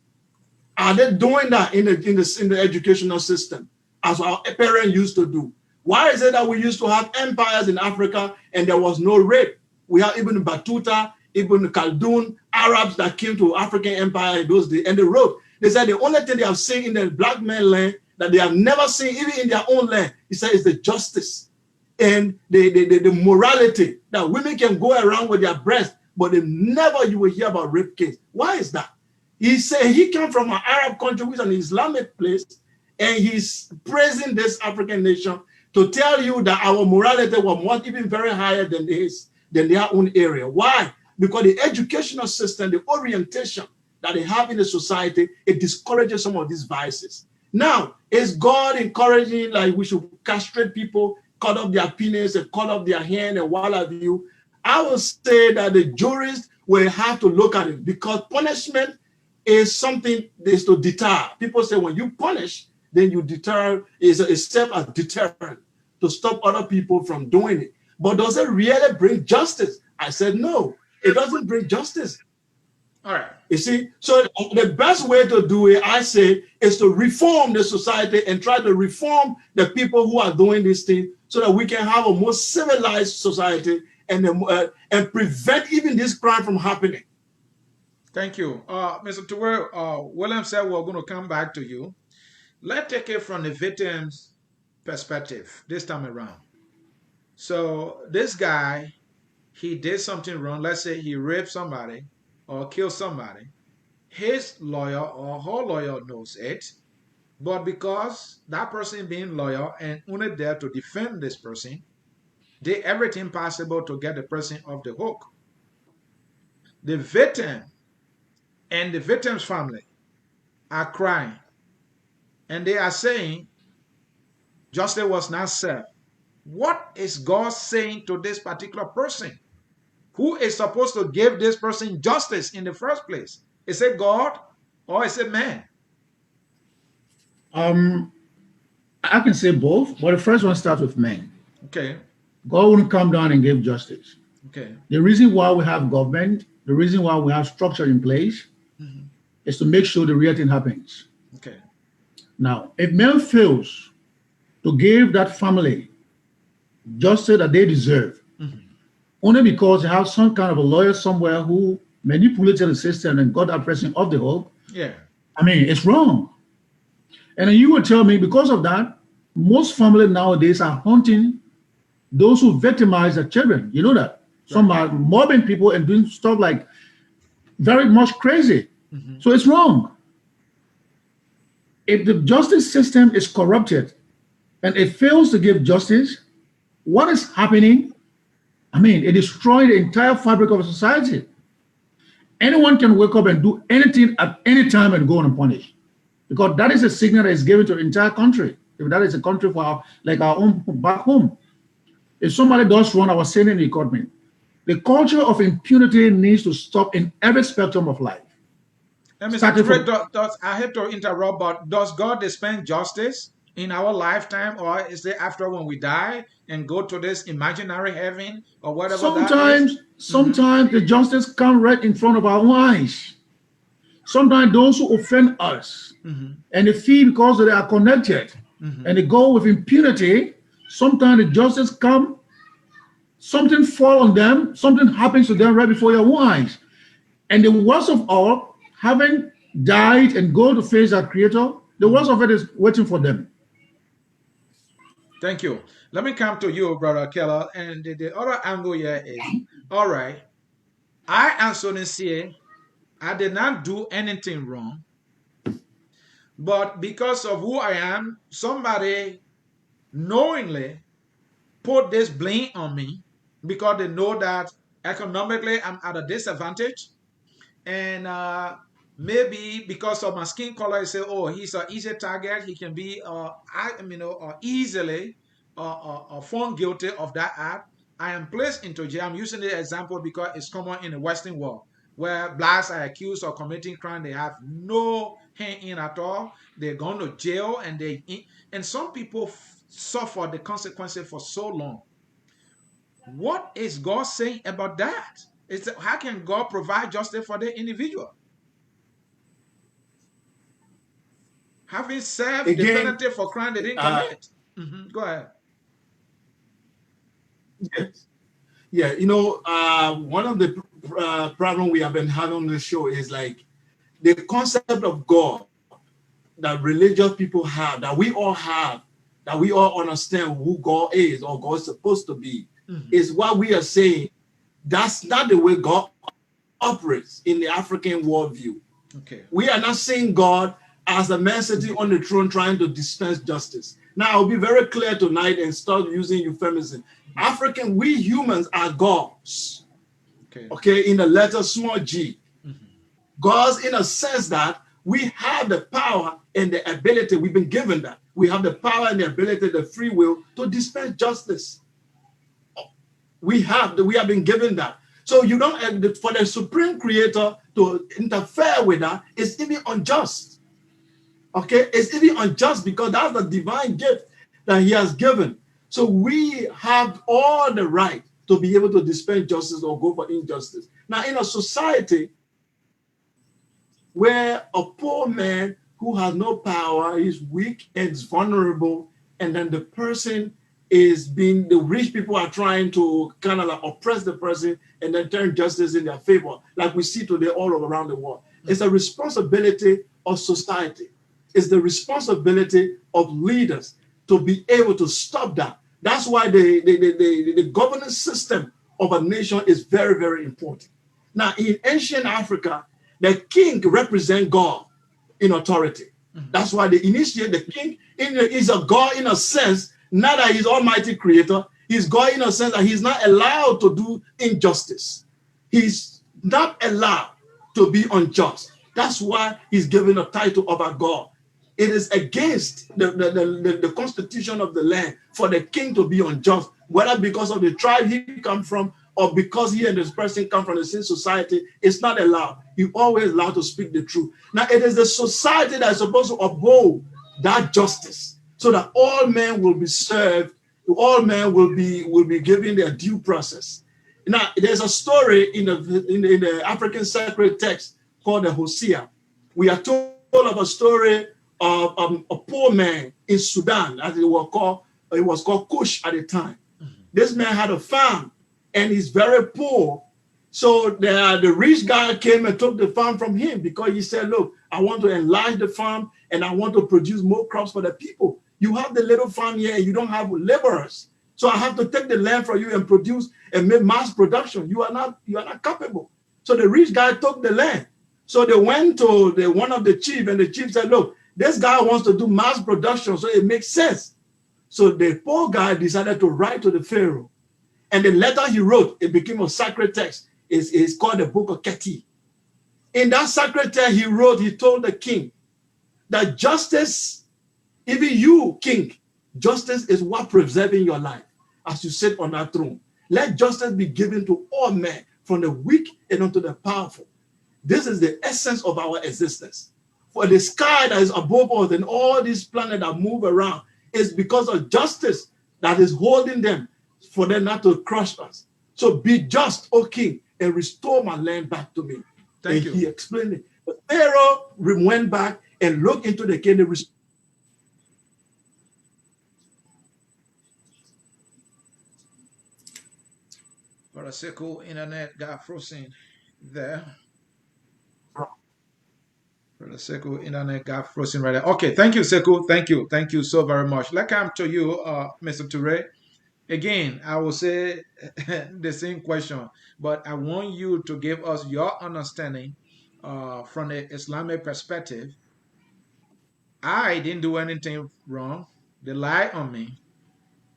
Are they doing that in the educational system as our parents used to do? Why is it that we used to have empires in Africa and there was no rape? We have Ibn Battuta, Ibn Khaldun, Arabs that came to African empire in those days, and they wrote. They said the only thing they have seen in the black man land that they have never seen, even in their own land, he said, is the justice and the morality that women can go around with their breasts, but they never you will hear about rape case. Why is that? He said he came from an Arab country, which is an Islamic place, and he's praising this African nation to tell you that our morality was much even very higher than their own area. Why? Because the educational system, the orientation that they have in the society, it discourages some of these vices. Now, is God encouraging like we should castrate people, cut off their penis and cut off their hand and what have you? I would say that the jurists will have to look at it because punishment is something that is to deter. People say when you punish, then you deter, is serve as deterrent to stop other people from doing it. But does it really bring justice? I said, no, it doesn't bring justice. All right. You see, so the best way to do it, I say, is to reform the society and try to reform the people who are doing this thing so that we can have a more civilized society and prevent even this crime from happening. Thank you. Mr. Turay, William said we're going to come back to you. Let's take it from the victim's perspective this time around. So this guy, he did something wrong. Let's say he raped somebody or killed somebody. His lawyer or her lawyer knows it. But because that person being loyal and only there to defend this person, did everything possible to get the person off the hook. The victim and the victim's family are crying. And they are saying justice was not served. What is God saying to this particular person? Who is supposed to give this person justice in the first place? Is it God or is it man? I can say both, but the first one starts with man. Okay. God wouldn't come down and give justice. Okay. The reason why we have government, the reason why we have structure in place, is to make sure the real thing happens. Okay. Now, if man fails to give that family justice that they deserve, only because they have some kind of a lawyer somewhere who manipulated the system and got that person off the hook, yeah, I mean, it's wrong. And then you will tell me because of that, most families nowadays are hunting those who victimize their children. You know that. Right. Some are mobbing people and doing stuff like very much crazy. So it's wrong. If the justice system is corrupted and it fails to give justice, what is happening? I mean, it destroys the entire fabric of a society. Anyone can wake up and do anything at any time and go unpunished, because that is a signal that is given to the entire country. If that is a country for our own back home. If somebody does wrong, I was saying in the economy, the culture of impunity needs to stop in every spectrum of life. And Mr. Turay, I hate to interrupt, but does God dispense justice in our lifetime, or is it after when we die and go to this imaginary heaven or whatever? Sometimes the justice comes right in front of our eyes. Sometimes those who offend us and they feel because they are connected and they go with impunity, sometimes the justice comes, something falls on them, something happens to them right before your eyes. And the worst of all, having died and go to face our Creator, the worst of it is waiting for them. Thank you. Let me come to you, Brother Kelleh. And the other angle here is, all right, I am sincere. I did not do anything wrong. But because of who I am, somebody knowingly put this blame on me because they know that economically I'm at a disadvantage. And maybe because of my skin color, I say, oh, he's an easy target. He can be, easily found guilty of that act. I am placed into jail. I'm using the example because it's common in the Western world, where blacks are accused of committing crime. They have no hand in at all. They're going to jail, and some people suffer the consequences for so long. What is God saying about that? How can God provide justice for the individual? Having served the Again, penalty for crime they didn't commit. Go ahead. yes. Yeah, one of the problem we have been having on the show is like the concept of God that religious people have, that we all have, that we all understand who God is or God is supposed to be, is what we are saying. That's not the way God operates in the African worldview. Okay. We are not seeing God as a man sitting on the throne trying to dispense justice. Now, I'll be very clear tonight and start using euphemism. We humans are gods. Okay, in the letter small g. Gods, in a sense that we have the power and the ability, we've been given that. We have the power and the ability, the free will to dispense justice. We have been given that. So you don't, for the supreme creator to interfere with that is even unjust. Okay, it's even unjust because that's the divine gift that he has given. So we have all the right to be able to dispense justice or go for injustice. Now, in a society where a poor man who has no power is weak and is vulnerable, and then the person is being, the rich people are trying to kind of like oppress the person and then turn justice in their favor, like we see today all around the world. It's a responsibility of society. It's the responsibility of leaders to be able to stop that. That's why the governance system of a nation is very, very important. Now, in ancient Africa, the king represents God in authority. That's why they initiate the king is a God in a sense, not that he's almighty creator. He's God in a sense that he's not allowed to do injustice. He's not allowed to be unjust. That's why he's given a title of a God. It is against the constitution of the land for the king to be unjust, whether because of the tribe he comes from or because he and this person come from the same society. It's not allowed. You're always allowed to speak the truth. Now, it is the society that is supposed to uphold that justice so that all men will be served, all men will be given their due process. Now, there's a story in the African sacred text called the Hosea. We are told of a story of a poor man in Sudan, as it was called Kush at the time. This man had a farm, and he's very poor. So the rich guy came and took the farm from him because he said, look, I want to enlarge the farm and I want to produce more crops for the people. You have the little farm here and you don't have laborers. So I have to take the land from you and produce and make mass production. You are not capable. So the rich guy took the land. So they went to one of the chief, and the chief said, look, this guy wants to do mass production, so it makes sense. So the poor guy decided to write to the Pharaoh. And the letter he wrote, it became a sacred text. It's called the Book of Kelleh. In that sacred text he told the king that justice, even you, king, justice is what preserving your life as you sit on that throne. Let justice be given to all men, from the weak and unto the powerful. This is the essence of our existence. For the sky that is above us and all these planets that move around is because of justice that is holding them for them not to crush us. So be just, O king, and restore my land back to me. Thank you. He explained it. But Pharaoh went back and looked into the kingdom. Brother Sekou, internet got frozen there. Brother Sekou, internet got frozen right there. Okay, thank you, Sekou. Thank you so very much. Let's come to you, Mr. Turay. Again, I will say the same question, but I want you to give us your understanding from the Islamic perspective. I didn't do anything wrong. They lie on me.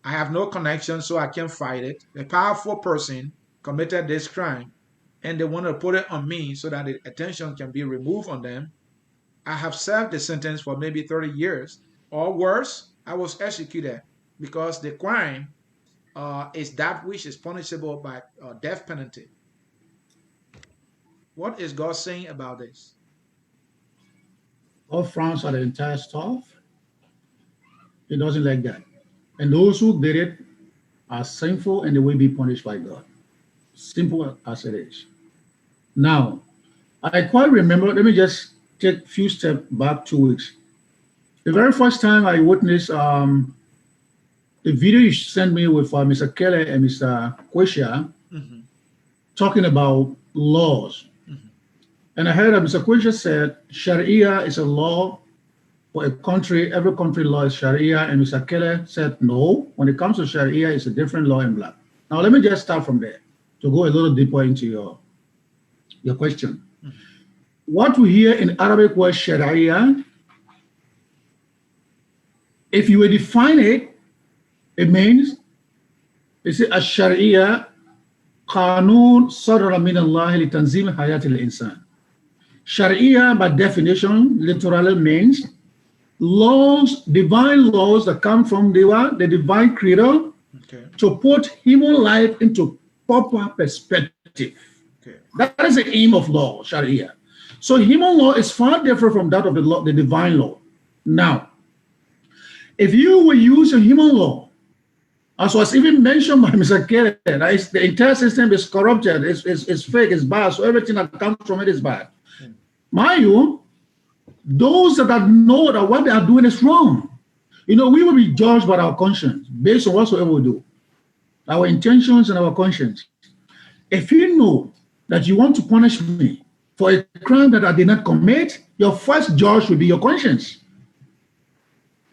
I have no connection, so I can't fight it. A powerful person committed this crime, and they want to put it on me so that the attention can be removed on them. I have served the sentence for maybe 30 years, or worse, I was executed because the crime is that which is punishable by death penalty. What is God saying about this? All France are the entire stuff. He doesn't like that. And those who did it are sinful and they will be punished by God. Simple as it is. Now, I quite remember, let me just take a few steps back 2 weeks. The very first time I witnessed the video you sent me with Mr. Kelleh and Mr. Kwesha talking about laws. And I heard that Mr. Kwesha said Sharia is a law for a country, every country law is Sharia, and Mr. Kelleh said no, when it comes to Sharia, it's a different law in black. Now let me just start from there to go a little deeper into your question. What we hear in Arabic word Sharia, if you would define it, it means it's a Sharia قانون صدر من الله لتنظيم حياة الإنسان. Sharia, by definition, literally means laws, divine laws that come from the divine creator to put human life into proper perspective. That is the aim of law, Sharia. So human law is far different from that of the divine law. Now, if you will use a human law, as was even mentioned by Mr. Kelleh, the entire system is corrupted, it's fake, it's bad, so everything that comes from it is bad. Mind you, those that know that what they are doing is wrong, we will be judged by our conscience based on whatsoever we do, our intentions and our conscience. If you know that you want to punish me for a crime that I did not commit, your first judge will be your conscience.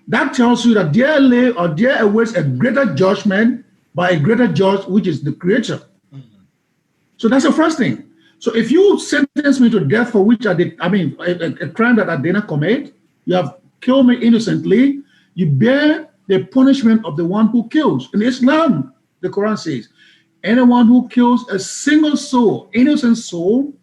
That tells you that there lay or there awaits a greater judgment by a greater judge, which is the creator. So that's the first thing. So if you sentence me to death for which I did, a crime that I did not commit, you have killed me innocently, you bear the punishment of the one who kills. In Islam, the Quran says, anyone who kills a single soul, innocent soul,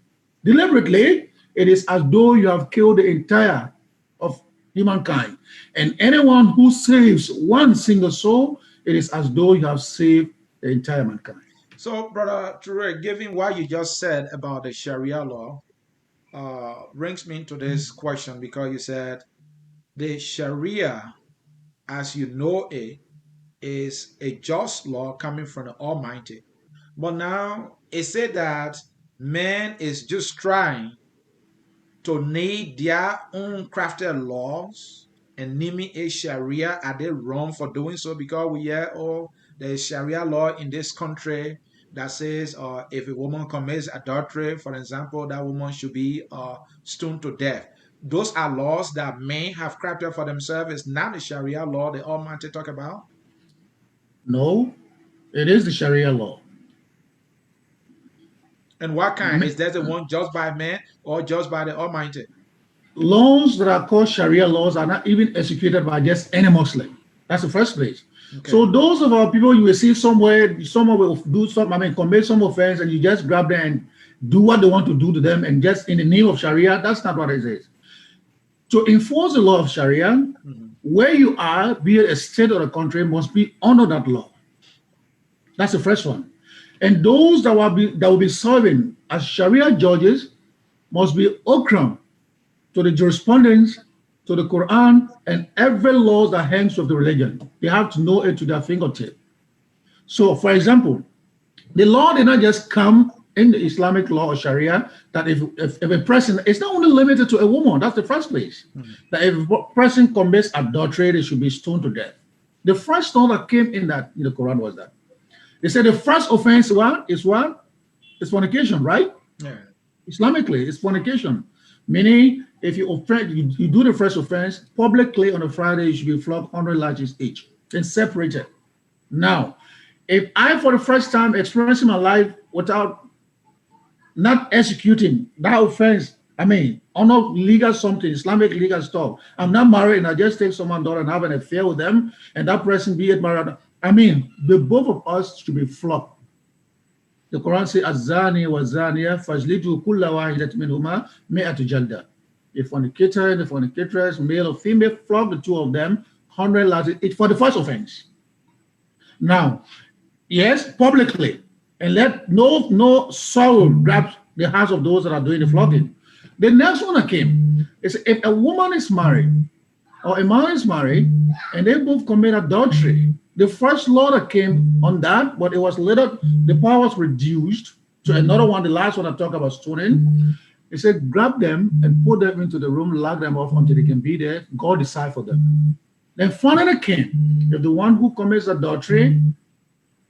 deliberately, it is as though you have killed the entire of humankind. And anyone who saves one single soul, it is as though you have saved the entire mankind. So, Brother Turay, given what you just said about the Sharia law, brings me into this question because you said the Sharia, as you know it, is a just law coming from the Almighty. But now it said that man is just trying to need their own crafted laws and naming a Sharia. Are they wrong for doing so? Because we hear, there's Sharia law in this country that says if a woman commits adultery, for example, that woman should be stoned to death. Those are laws that men have crafted for themselves. It's not the Sharia law the Almighty talk about. No, it is the Sharia law. And what kind? Is that the one just by man or just by the Almighty? Laws that are called Sharia laws are not even executed by just any Muslim. That's the first place. Okay. So those of our people you will see somewhere, someone will do commit some offense, and you just grab them and do what they want to do to them, and just in the name of Sharia, that's not what it is. To enforce the law of Sharia, where you are, be it a state or a country, must be under that law. That's the first one. And those that will be serving as Sharia judges must be okram to the jurisprudence, to the Quran, and every law that hangs with the religion. They have to know it to their fingertip. So, for example, the law did not just come in the Islamic law or Sharia that if a person, it's not only limited to a woman, that's the first place. That if a person commits adultery, they should be stoned to death. The first law that came in the Quran was that. They said the first offense is what? It's fornication, right? Yeah. Islamically, it's fornication. Meaning, if you do the first offense publicly on a Friday, you should be flogged 100 lashes each and separated. Now, if I, for the first time, experiencing my life without not executing that offense, on a legal something, Islamic legal stuff, I'm not married and I just take someone's daughter and have an affair with them, and that person be it married, the both of us should be flogged. The Quran says, "Az-zani wa zaniya fajlidu kulla wahidat minhuma mi'atu jalda." The fornicator and the fornicatress, male or female, flog the two of them 100 lashes each for the first offense. Now, yes, publicly, and let no sorrow grab the hearts of those that are doing the flogging. The next one that came is if a woman is married or a man is married and they both commit adultery, the first law that came on that, but it was later, the power was reduced to another one, the last one I talk about stoning. He said, grab them and put them into the room, lock them off until they can be there. God decide for them. Then follow the king. If the one who commits adultery,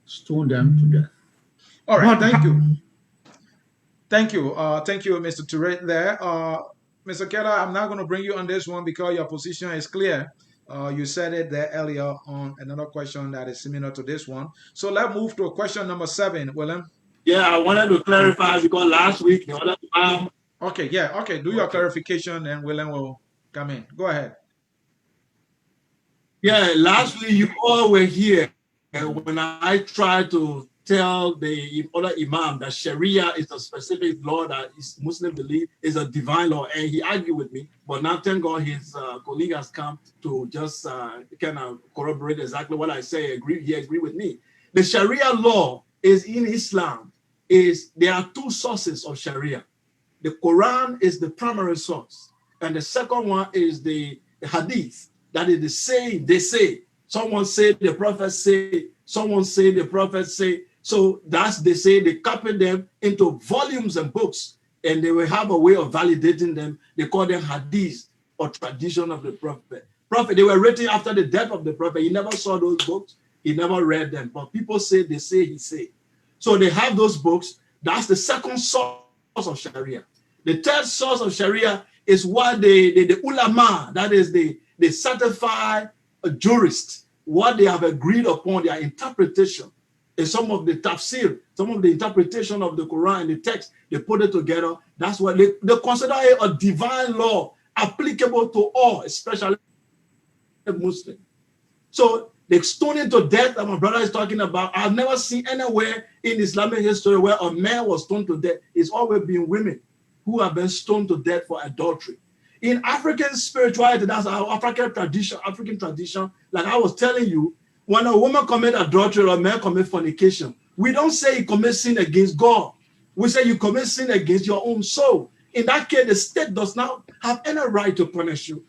stone them to death. All right, But thank you. Thank you. Thank you, Mr. Turay there. Mr. Kelleh, I'm not going to bring you on this one because your position is clear. You said it there earlier on another question that is similar to this one. So let's move to question number 7, William. Yeah, I wanted to clarify because last week the other time. Okay, yeah, okay. Do your clarification and William will come in. Go ahead. Yeah, last week you all were here when I tried to tell the other imam that Sharia is a specific law that Muslim believe is a divine law, and he argued with me. But now, thank God, his colleague has come to just kind of corroborate exactly what I say. He agreed with me. The Sharia law is in Islam. There are 2 sources of Sharia. The Quran is the primary source, and the second one is the Hadith. That is the saying, they say. Someone say, the prophet say, someone say, the prophet say. So that's, they say, they copy them into volumes and books, and they will have a way of validating them. They call them hadith or tradition of the prophet. They were written after the death of the prophet. He never saw those books. He never read them. But people say, they say, he say. So they have those books. That's the second source of Sharia. The third source of Sharia is what the ulama, that is the certified jurists, what they have agreed upon, their interpretation, is some of the tafsir, some of the interpretation of the Quran and the text, they put it together. That's what they consider it a divine law applicable to all, especially Muslims. So the stoning to death that my brother is talking about, I've never seen anywhere in Islamic history where a man was stoned to death. It's always been women who have been stoned to death for adultery. In African spirituality, that's our African tradition, like I was telling you, when a woman commits adultery or a man commits fornication, we don't say you commit sin against God. We say you commit sin against your own soul. In that case, the state does not have any right to punish you.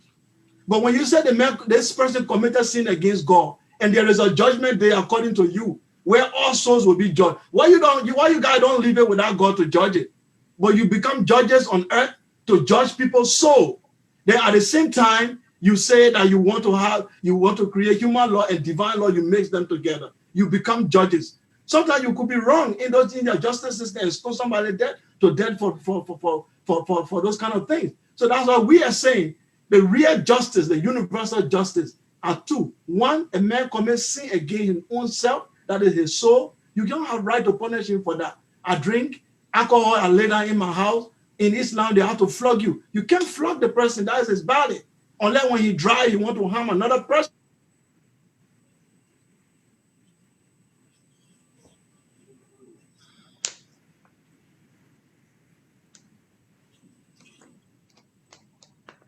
But when you say this person committed sin against God, and there is a judgment day according to you, where all souls will be judged, why you guys don't leave it without God to judge it? But you become judges on earth to judge people's soul. Then at the same time, you say that you want to create human law and divine law, you mix them together. You become judges. Sometimes you could be wrong in the justice system and stone somebody dead to death for those kind of things. So that's why we are saying the real justice, the universal justice, are 2. 1, a man commits sin against his own self, that is his soul. You don't have right to punish him for that. I drink alcohol, I lay down in my house. In Islam, they have to flog you. You can't flog the person, that is his body. Unless when he dry, he want to harm another person.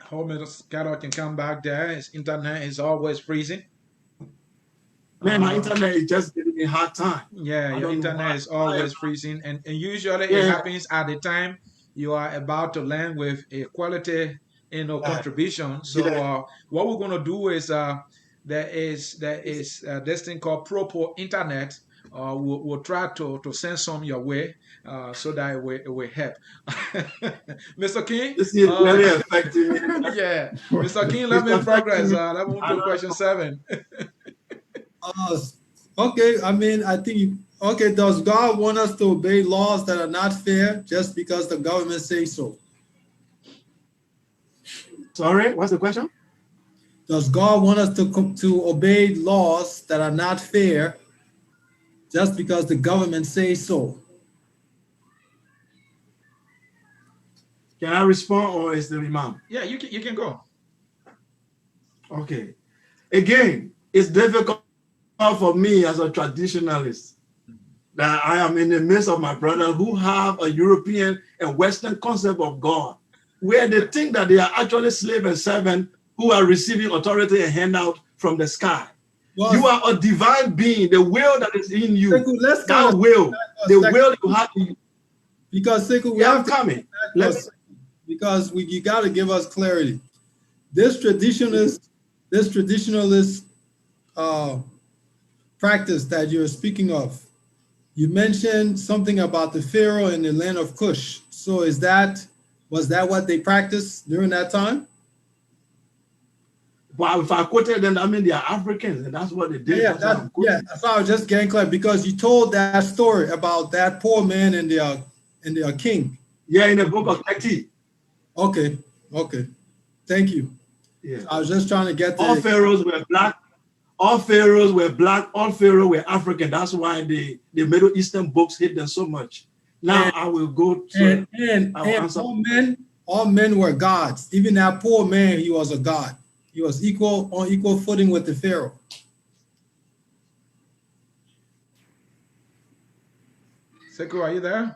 Hope Mr. Kelleh can come back there. His internet is always freezing. Man, my internet is just giving me a hard time. Yeah, your internet is always freezing. And usually it happens at the time you are about to land with a quality contribution. So what we're going to do is there is this thing called proper internet. We'll try to send some your way so that it will help. Mr. King? This is very effective. Yeah. Mr. King, let me progress. Let's move to question 7. Okay, I mean, I think, does God want us to obey laws that are not fair just because the government says so? Sorry, what's the question? Does God want us to obey laws that are not fair just because the government says so? Can I respond, or is the imam? Yeah, you can go. Okay. Again, it's difficult for me as a traditionalist that I am in the midst of my brothers who have a European and Western concept of God, where they think that they are actually slave and servant who are receiving authority and handout from the sky. Well, you are a divine being, the will that is in you. Sekou, that will, the will you have. Because Sekou, we have coming. Because you got to give us clarity. This traditionalist practice that you're speaking of, you mentioned something about the Pharaoh in the land of Cush. So is that Was that what they practiced during that time? Well, if I quoted them, I mean they are Africans, and that's what they did. Yeah, that's why I was just getting clear, because you told that story about that poor man and their king. Yeah, in the book of Teti. Okay, thank you. Yeah. I was just trying to get all pharaohs were black. All pharaohs were black. All pharaohs were African. That's why the Middle Eastern books hate them so much. Now I will go to all men were gods. Even that poor man, he was a god. He was on equal footing with the pharaoh. Sekou, are you there?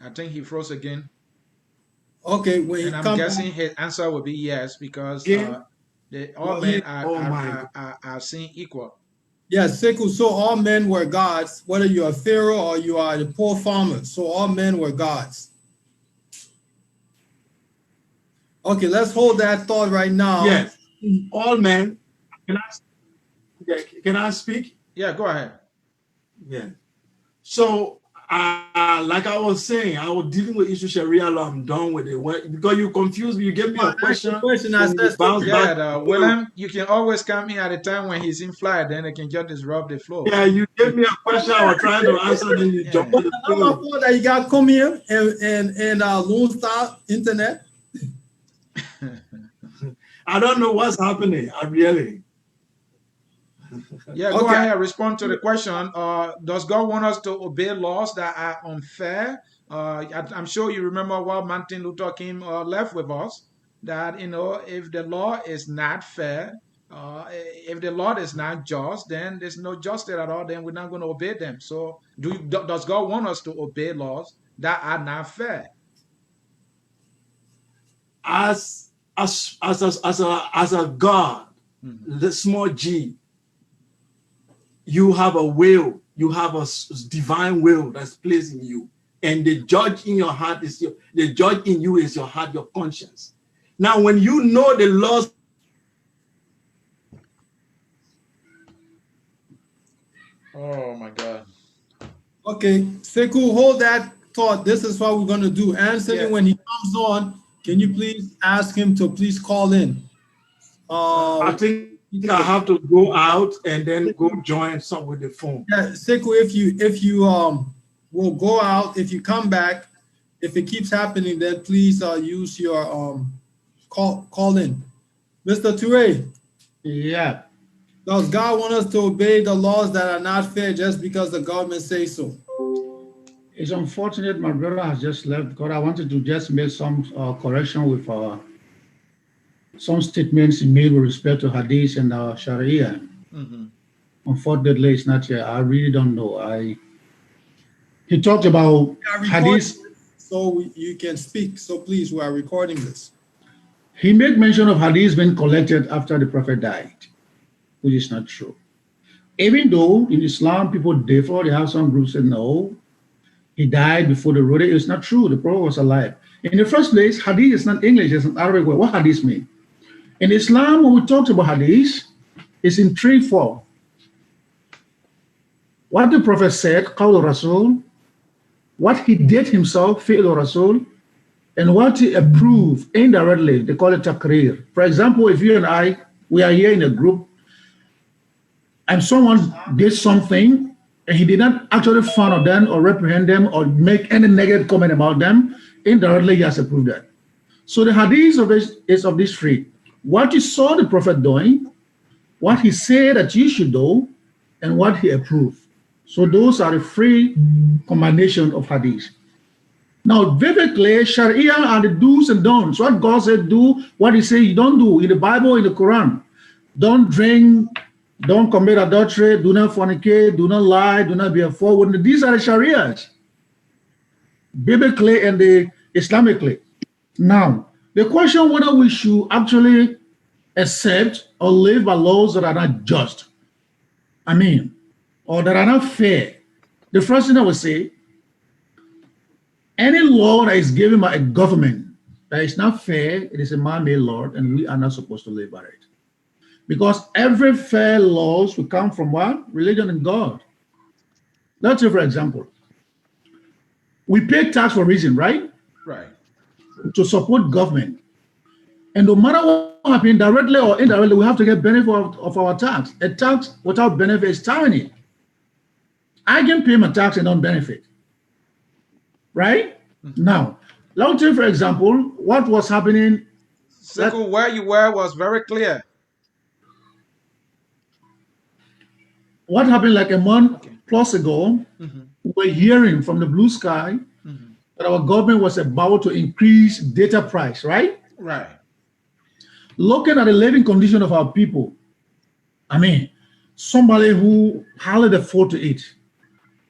I think he froze again. Okay, and I'm guessing his answer will be yes, because all men are seen equal. Yes, Sekou, so all men were gods, whether you're a pharaoh or you are the poor farmer. So all men were gods. Okay, let's hold that thought right now. Yes, all men. Can I speak? Yeah, go ahead. Yeah. So, like I was saying, I was dealing with issue Sharia law. I'm done with it. Because you confused me. You gave me a question. William, you can always come in at a time when he's in flight, then it can just disrupt the flow. Yeah, you gave me a question. I was trying to answer, then you jumped in the flow. Not my fault that you got come here and Lone Star Internet. I don't know what's happening. Yeah, go ahead. Respond to the question. Does God want us to obey laws that are unfair? I'm sure you remember what Martin Luther King left with us, that if the law is not fair, if the law is not just, then there's no justice at all. Then we're not going to obey them. So, does God want us to obey laws that are not fair? As a God, the small g, you have a will, you have a divine will that's placed in you, and the judge in your heart is the judge in you is your heart, your conscience. Now, when you know the laws, oh my God. Okay, Sekou, hold that thought. This is what we're going to do. Anthony, when he comes on, can you please ask him to please call in? I think I have to go out and then go join some with the phone. Yeah, Sekou, if you will go out, if you come back, if it keeps happening, then please use your call in. Mr. Turay. Yeah. Does God want us to obey the laws that are not fair just because the government says so? It's unfortunate my brother has just left, because I wanted to just make some correction with some statements he made with respect to Hadith and Sharia. Unfortunately, it's not here. I really don't know. He talked about Hadith. So you can speak. So please, we are recording this. He made mention of Hadith being collected after the Prophet died, which is not true. Even though in Islam people differ, they have some groups that no, he died before the wrote it. It's not true. The Prophet was alive. In the first place, Hadith is not English, it's an Arabic word. What Hadith mean? In Islam, when we talk about Hadith, it's in three forms. What the Prophet said, Qawl Rasul, what he did himself, Fi'l Rasul, and what he approved indirectly, they call it Taqrir. For example, if you and I, we are here in a group, and someone did something, and he did not actually frown on them or reprehend them or make any negative comment about them, indirectly he has approved that. So the Hadith is of this three. What you saw the Prophet doing, what he said that you should do, and what he approved. So those are the three combination of Hadith. Now, vividly, Sharia are the do's and don'ts. What God said do, what he said you don't do. In the Bible, in the Quran, don't drink, don't commit adultery, do not fornicate, do not lie, do not be a forward. These are the Sharias, biblically and the Islamically. Now, the question whether we should actually accept or live by laws that are not just, or that are not fair. The first thing I would say, any law that is given by a government that is not fair, it is a man-made law, and we are not supposed to live by it. Because every fair laws will come from what? Religion and God. Let's say, for example, we pay tax for a reason, right? Right. to support government. And no matter what happens, directly or indirectly, we have to get benefit of our tax. A tax without benefit is tyranny. I can pay my tax and don't benefit. Right? Now, let me tell you, for example, what was happening. Sekou, where you were was very clear. What happened like a month Okay. plus ago, we were hearing from the blue sky that our government was about to increase data price, right? Right. Looking at the living condition of our people, I mean, somebody who hardly afford to eat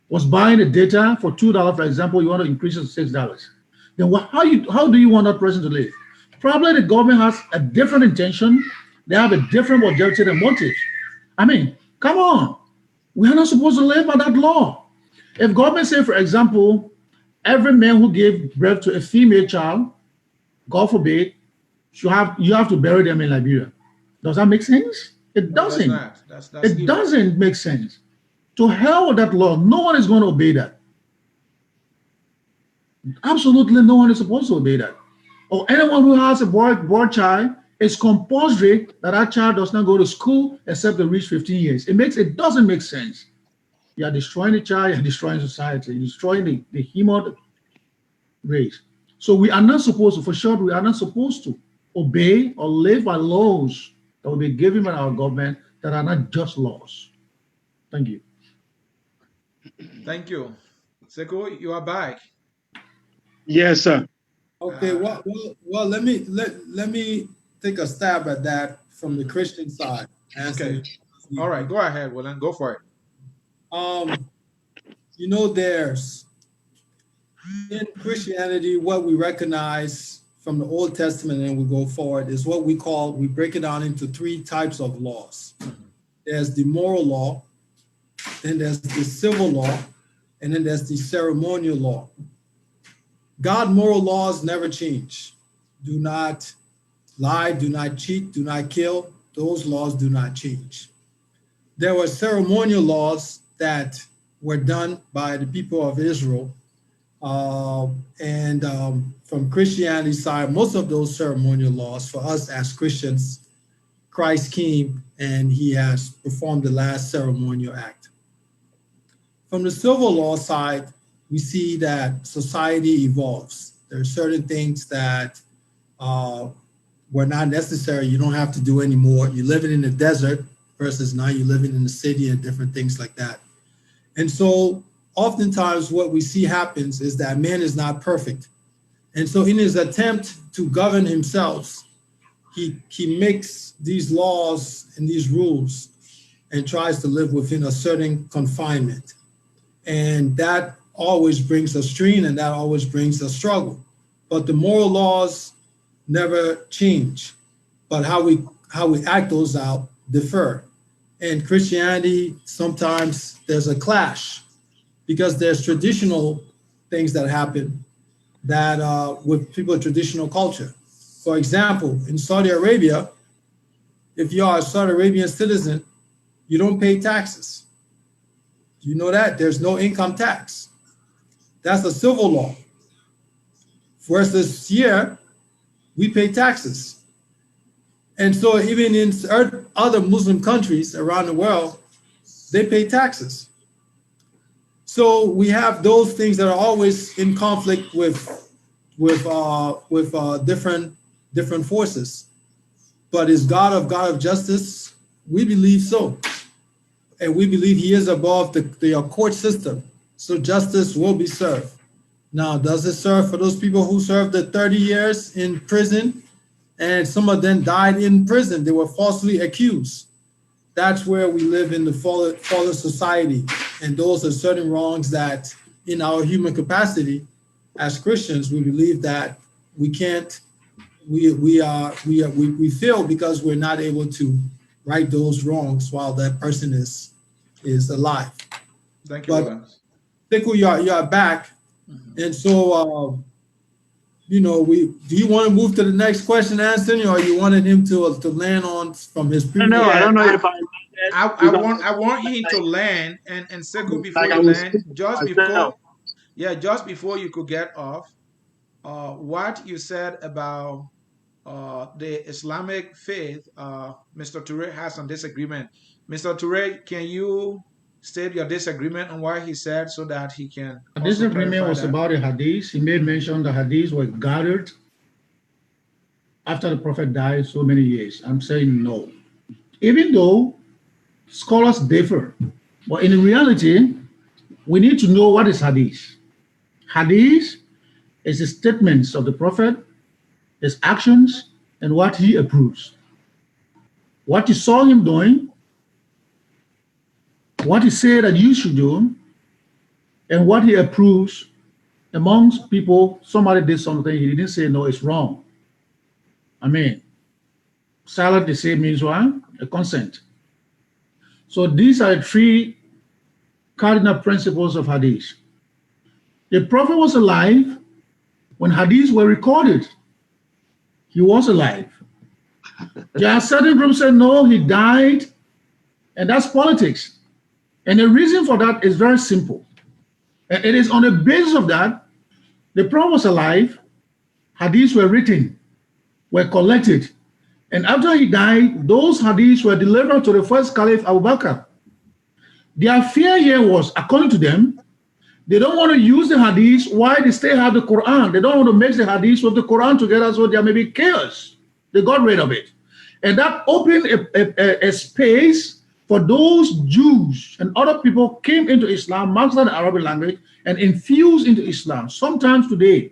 was buying the data for $2, for example, you want to increase it to $6. Then how do you want that person to live? Probably the government has a different intention. They have a different objective and motive. I mean, come on. We are not supposed to live by that law. If government say, for example, every man who gave birth to a female child, God forbid, you have to bury them in Liberia. Does that make sense? It doesn't. No, that's not. It doesn't make sense. To hell with that law. No one is going to obey that. Absolutely no one is supposed to obey that. Or anyone who has a boy child, it's compulsory that that child does not go to school except to reach 15 years. It doesn't make sense. You are destroying the child, you're destroying society, you're destroying the human race. So we are not supposed to, for sure, we are not supposed to obey or live by laws that will be given by our government that are not just laws. Thank you. Thank you. Sekou, you are back. Yes, sir. Okay, well, let me take a stab at that from the Christian side. Okay. All right, go ahead, Willen. Go for it. There's in Christianity what we recognize from the Old Testament and we go forward is what we break it down into three types of laws. There's the moral law, then there's the civil law, and then there's the ceremonial law. God's moral laws never change. Do not lie, do not cheat, do not kill. Those laws do not change. There were ceremonial laws that were done by the people of Israel. From Christianity's side, most of those ceremonial laws for us as Christians, Christ came and he has performed the last ceremonial act. From the civil law side, we see that society evolves. There are certain things that were not necessary. You don't have to do anymore. You're living in the desert versus now you're living in the city and different things like that. And so oftentimes what we see happens is that man is not perfect. And so in his attempt to govern himself, he makes these laws and these rules and tries to live within a certain confinement. And that always brings a strain and that always brings a struggle. But the moral laws never change, but how we act those out differ. In Christianity, sometimes there's a clash because there's traditional things that happen that with people with traditional culture. For example, in Saudi Arabia, if you are a Saudi Arabian citizen, you don't pay taxes. You know that? There's no income tax. That's a civil law. Versus here, we pay taxes. And so even in other Muslim countries around the world, they pay taxes. So we have those things that are always in conflict with different forces. But is God of justice? We believe so. And we believe he is above the court system. So justice will be served. Now, does it serve for those people who served the 30 years in prison? And some of them died in prison. They were falsely accused. That's where we live in the fallen society. And those are certain wrongs that in our human capacity as Christians, we believe that we can't, we fail because we're not able to right those wrongs while that person is alive. Thank you, but Sekou, you are back. And so, do you want to move to the next question, Anthony, or you wanted him to land on from his previous? No, I don't know if I want him to land, and Sekou, before you land, just before you could get off, what you said about the Islamic faith, Mr. Turay has some disagreement. Mr. Turay, can you state your disagreement on what he said so that he can This also agreement clarify was that? about the hadiths. He made mention the hadiths were gathered after the Prophet died so many years. I'm saying no. Even though scholars differ, but in reality, we need to know what is hadith. Hadith is the statements of the Prophet, his actions, and what he approves. What you saw him doing, what he said that you should do, and what he approves amongst people. Somebody did something, he didn't say no, it's wrong. I mean, silent the same means what? A consent. So these are three cardinal principles of hadith. The Prophet was alive when hadiths were recorded. He was alive. There are certain groups that say no, he died, and that's politics. And the reason for that is very simple. And it is on the basis of that, the Prophet was alive, hadiths were written, were collected, and after he died, those hadiths were delivered to the first Caliph Abu Bakr. Their fear here was, according to them, they don't want to use the hadiths while they still have the Quran. They don't want to mix the hadiths with the Quran together so there may be chaos. They got rid of it. And that opened a space for those Jews and other people came into Islam, mastered the Arabic language, and infused into Islam. Sometimes today,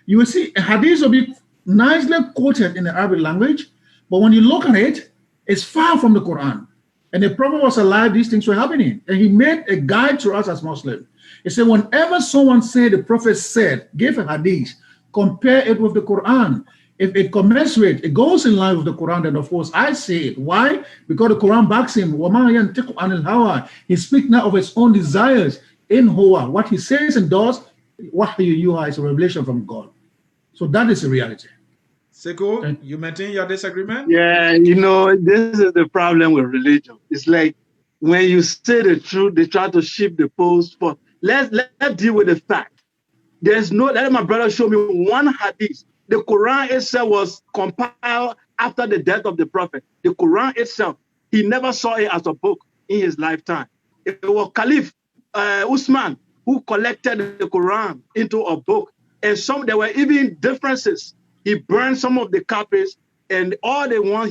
you will see a hadith will be nicely quoted in the Arabic language, but when you look at it, it's far from the Quran. And the Prophet was alive, these things were happening. And he made a guide to us as Muslims. He said, whenever someone said the Prophet said, give a hadith, compare it with the Quran. If it commensurate, it goes in line with the Quran, then of course I say it. Why? Because the Quran backs him. He speaks now of his own desires in Hoa. What he says and does, wahyu is a revelation from God. So that is the reality. Sekou, you maintain your disagreement? Yeah, this is the problem with religion. It's like when you say the truth, they try to shift the post. But let's deal with the fact. There's no, let my brother show me one hadith. The Quran itself was compiled after the death of the Prophet. The Quran itself, he never saw it as a book in his lifetime. It was Caliph Usman who collected the Quran into a book. And there were even differences. He burned some of the copies, and all the one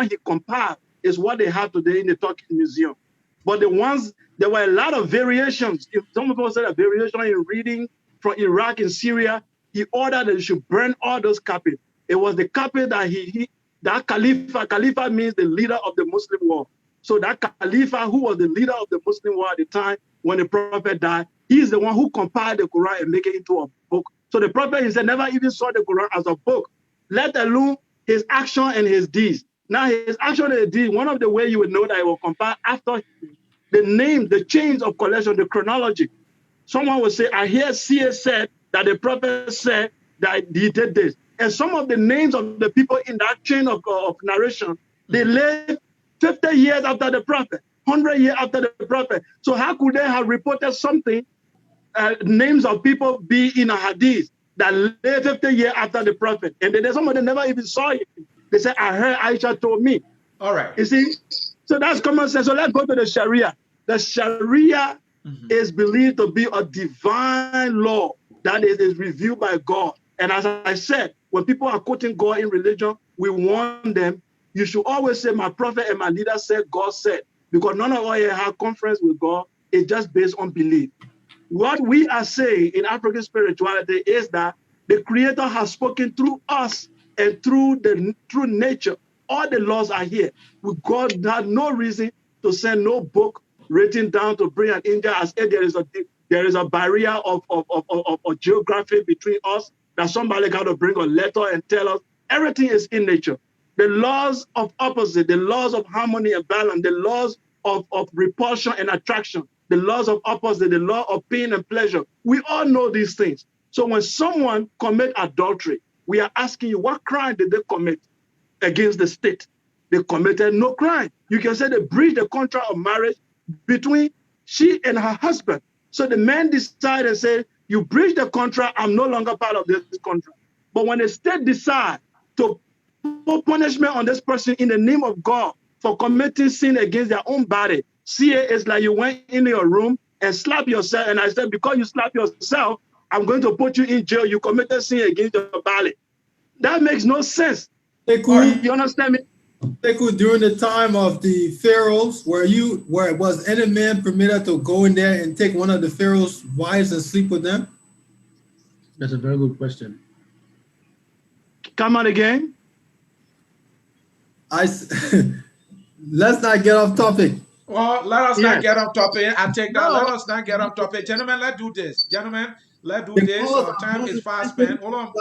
he compiled is what they have today in the Turkish Museum. But there were a lot of variations. If some people said a variation in reading from Iraq and Syria, he ordered that you should burn all those copies. It was the copy that that Khalifa means the leader of the Muslim world. So that Khalifa, who was the leader of the Muslim world at the time when the Prophet died, he's the one who compiled the Quran and make it into a book. So the Prophet himself never even saw the Quran as a book, let alone his action and his deeds. Now his action and his deeds, one of the ways you would know that it will compile after the name, the chains of collection, the chronology. Someone will say, I hear CS said that the Prophet said that he did this. And some of the names of the people in that chain of narration, they lived 50 years after the Prophet, 100 years after the Prophet. So how could they have reported something, names of people be in a hadith that lived 50 years after the Prophet? And then some of them never even saw it. They said, I heard Aisha told me. All right. You see? So that's common sense. So let's go to the Sharia. The Sharia is believed to be a divine law that is revealed by God. And as I said, when people are quoting God in religion, we warn them, you should always say, my prophet and my leader said, God said, because none of us here have conference with God. It's just based on belief. What we are saying in African spirituality is that the Creator has spoken through us and through nature. All the laws are here. God had no reason to send no book written down to bring an angel as if there is a barrier of geography between us, that somebody got to bring a letter and tell us. Everything is in nature. The laws of opposite, the laws of harmony and balance, the laws of repulsion and attraction, the laws of opposite, the law of pain and pleasure. We all know these things. So when someone commits adultery, we are asking you, what crime did they commit against the state? They committed no crime. You can say they breached the contract of marriage between she and her husband. So the man decided and said, you breached the contract, I'm no longer part of this contract. But when the state decide to put punishment on this person in the name of God for committing sin against their own body, see it, it's like you went into your room and slap yourself. And I said, because you slap yourself, I'm going to put you in jail. You committed sin against your body. That makes no sense. Sekou, You understand me? Sekou, during the time of the pharaohs, where was any man permitted to go in there and take one of the pharaoh's wives and sleep with them? That's a very good question. Come on again. Let's not get off topic. Well, let us not Yes. get off topic. I take that. No. Let us not get off topic. Gentlemen, let's do this. Gentlemen, let's do this. Because Time is fast spent. Hold on,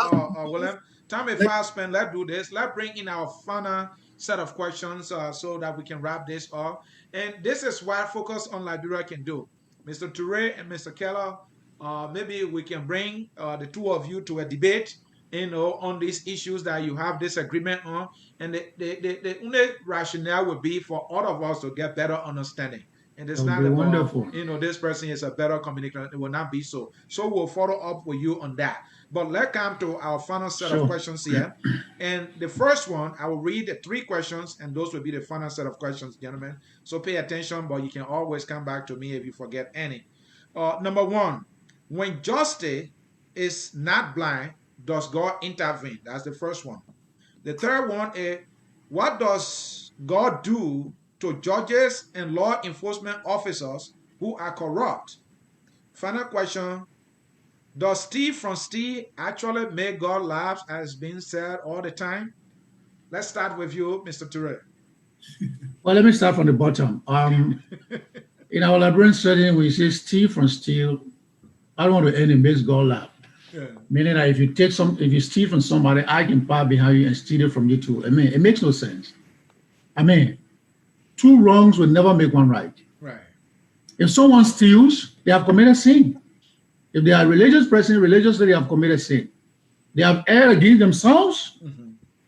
William. Time is fast spent. Let's do this. Let's bring in our final set of questions so that we can wrap this up. And this is what Focus on Liberia can do. Mr. Turay and Mr. Kelleh, maybe we can bring the two of you to a debate, on these issues that you have disagreement on. And the only rationale would be for all of us to get better understanding. And it's not about, wonderful. This person is a better communicator. It will not be so. So we'll follow up with you on that. But let's come to our final set of questions here. And the first one, I will read the 3 questions, and those will be the final set of questions, gentlemen. So pay attention, but you can always come back to me if you forget any. Number 1, when justice is not blind, does God intervene? That's the first one. The third one is, what does God do to judges and law enforcement officers who are corrupt? Final question, does steal from steal actually make God laugh, as being said all the time? Let's start with you, Mr. Turay. Well, let me start from the bottom. In our Liberian study, we say steal from steal. I don't want to end it, makes God laugh. Yeah. Meaning that if you steal from somebody, I can park behind you and steal it from you too. I mean, it makes no sense. I mean, 2 wrongs will never make 1 right. Right. If someone steals, they have committed sin. If they are a religious person, religiously they have committed sin. They have erred against themselves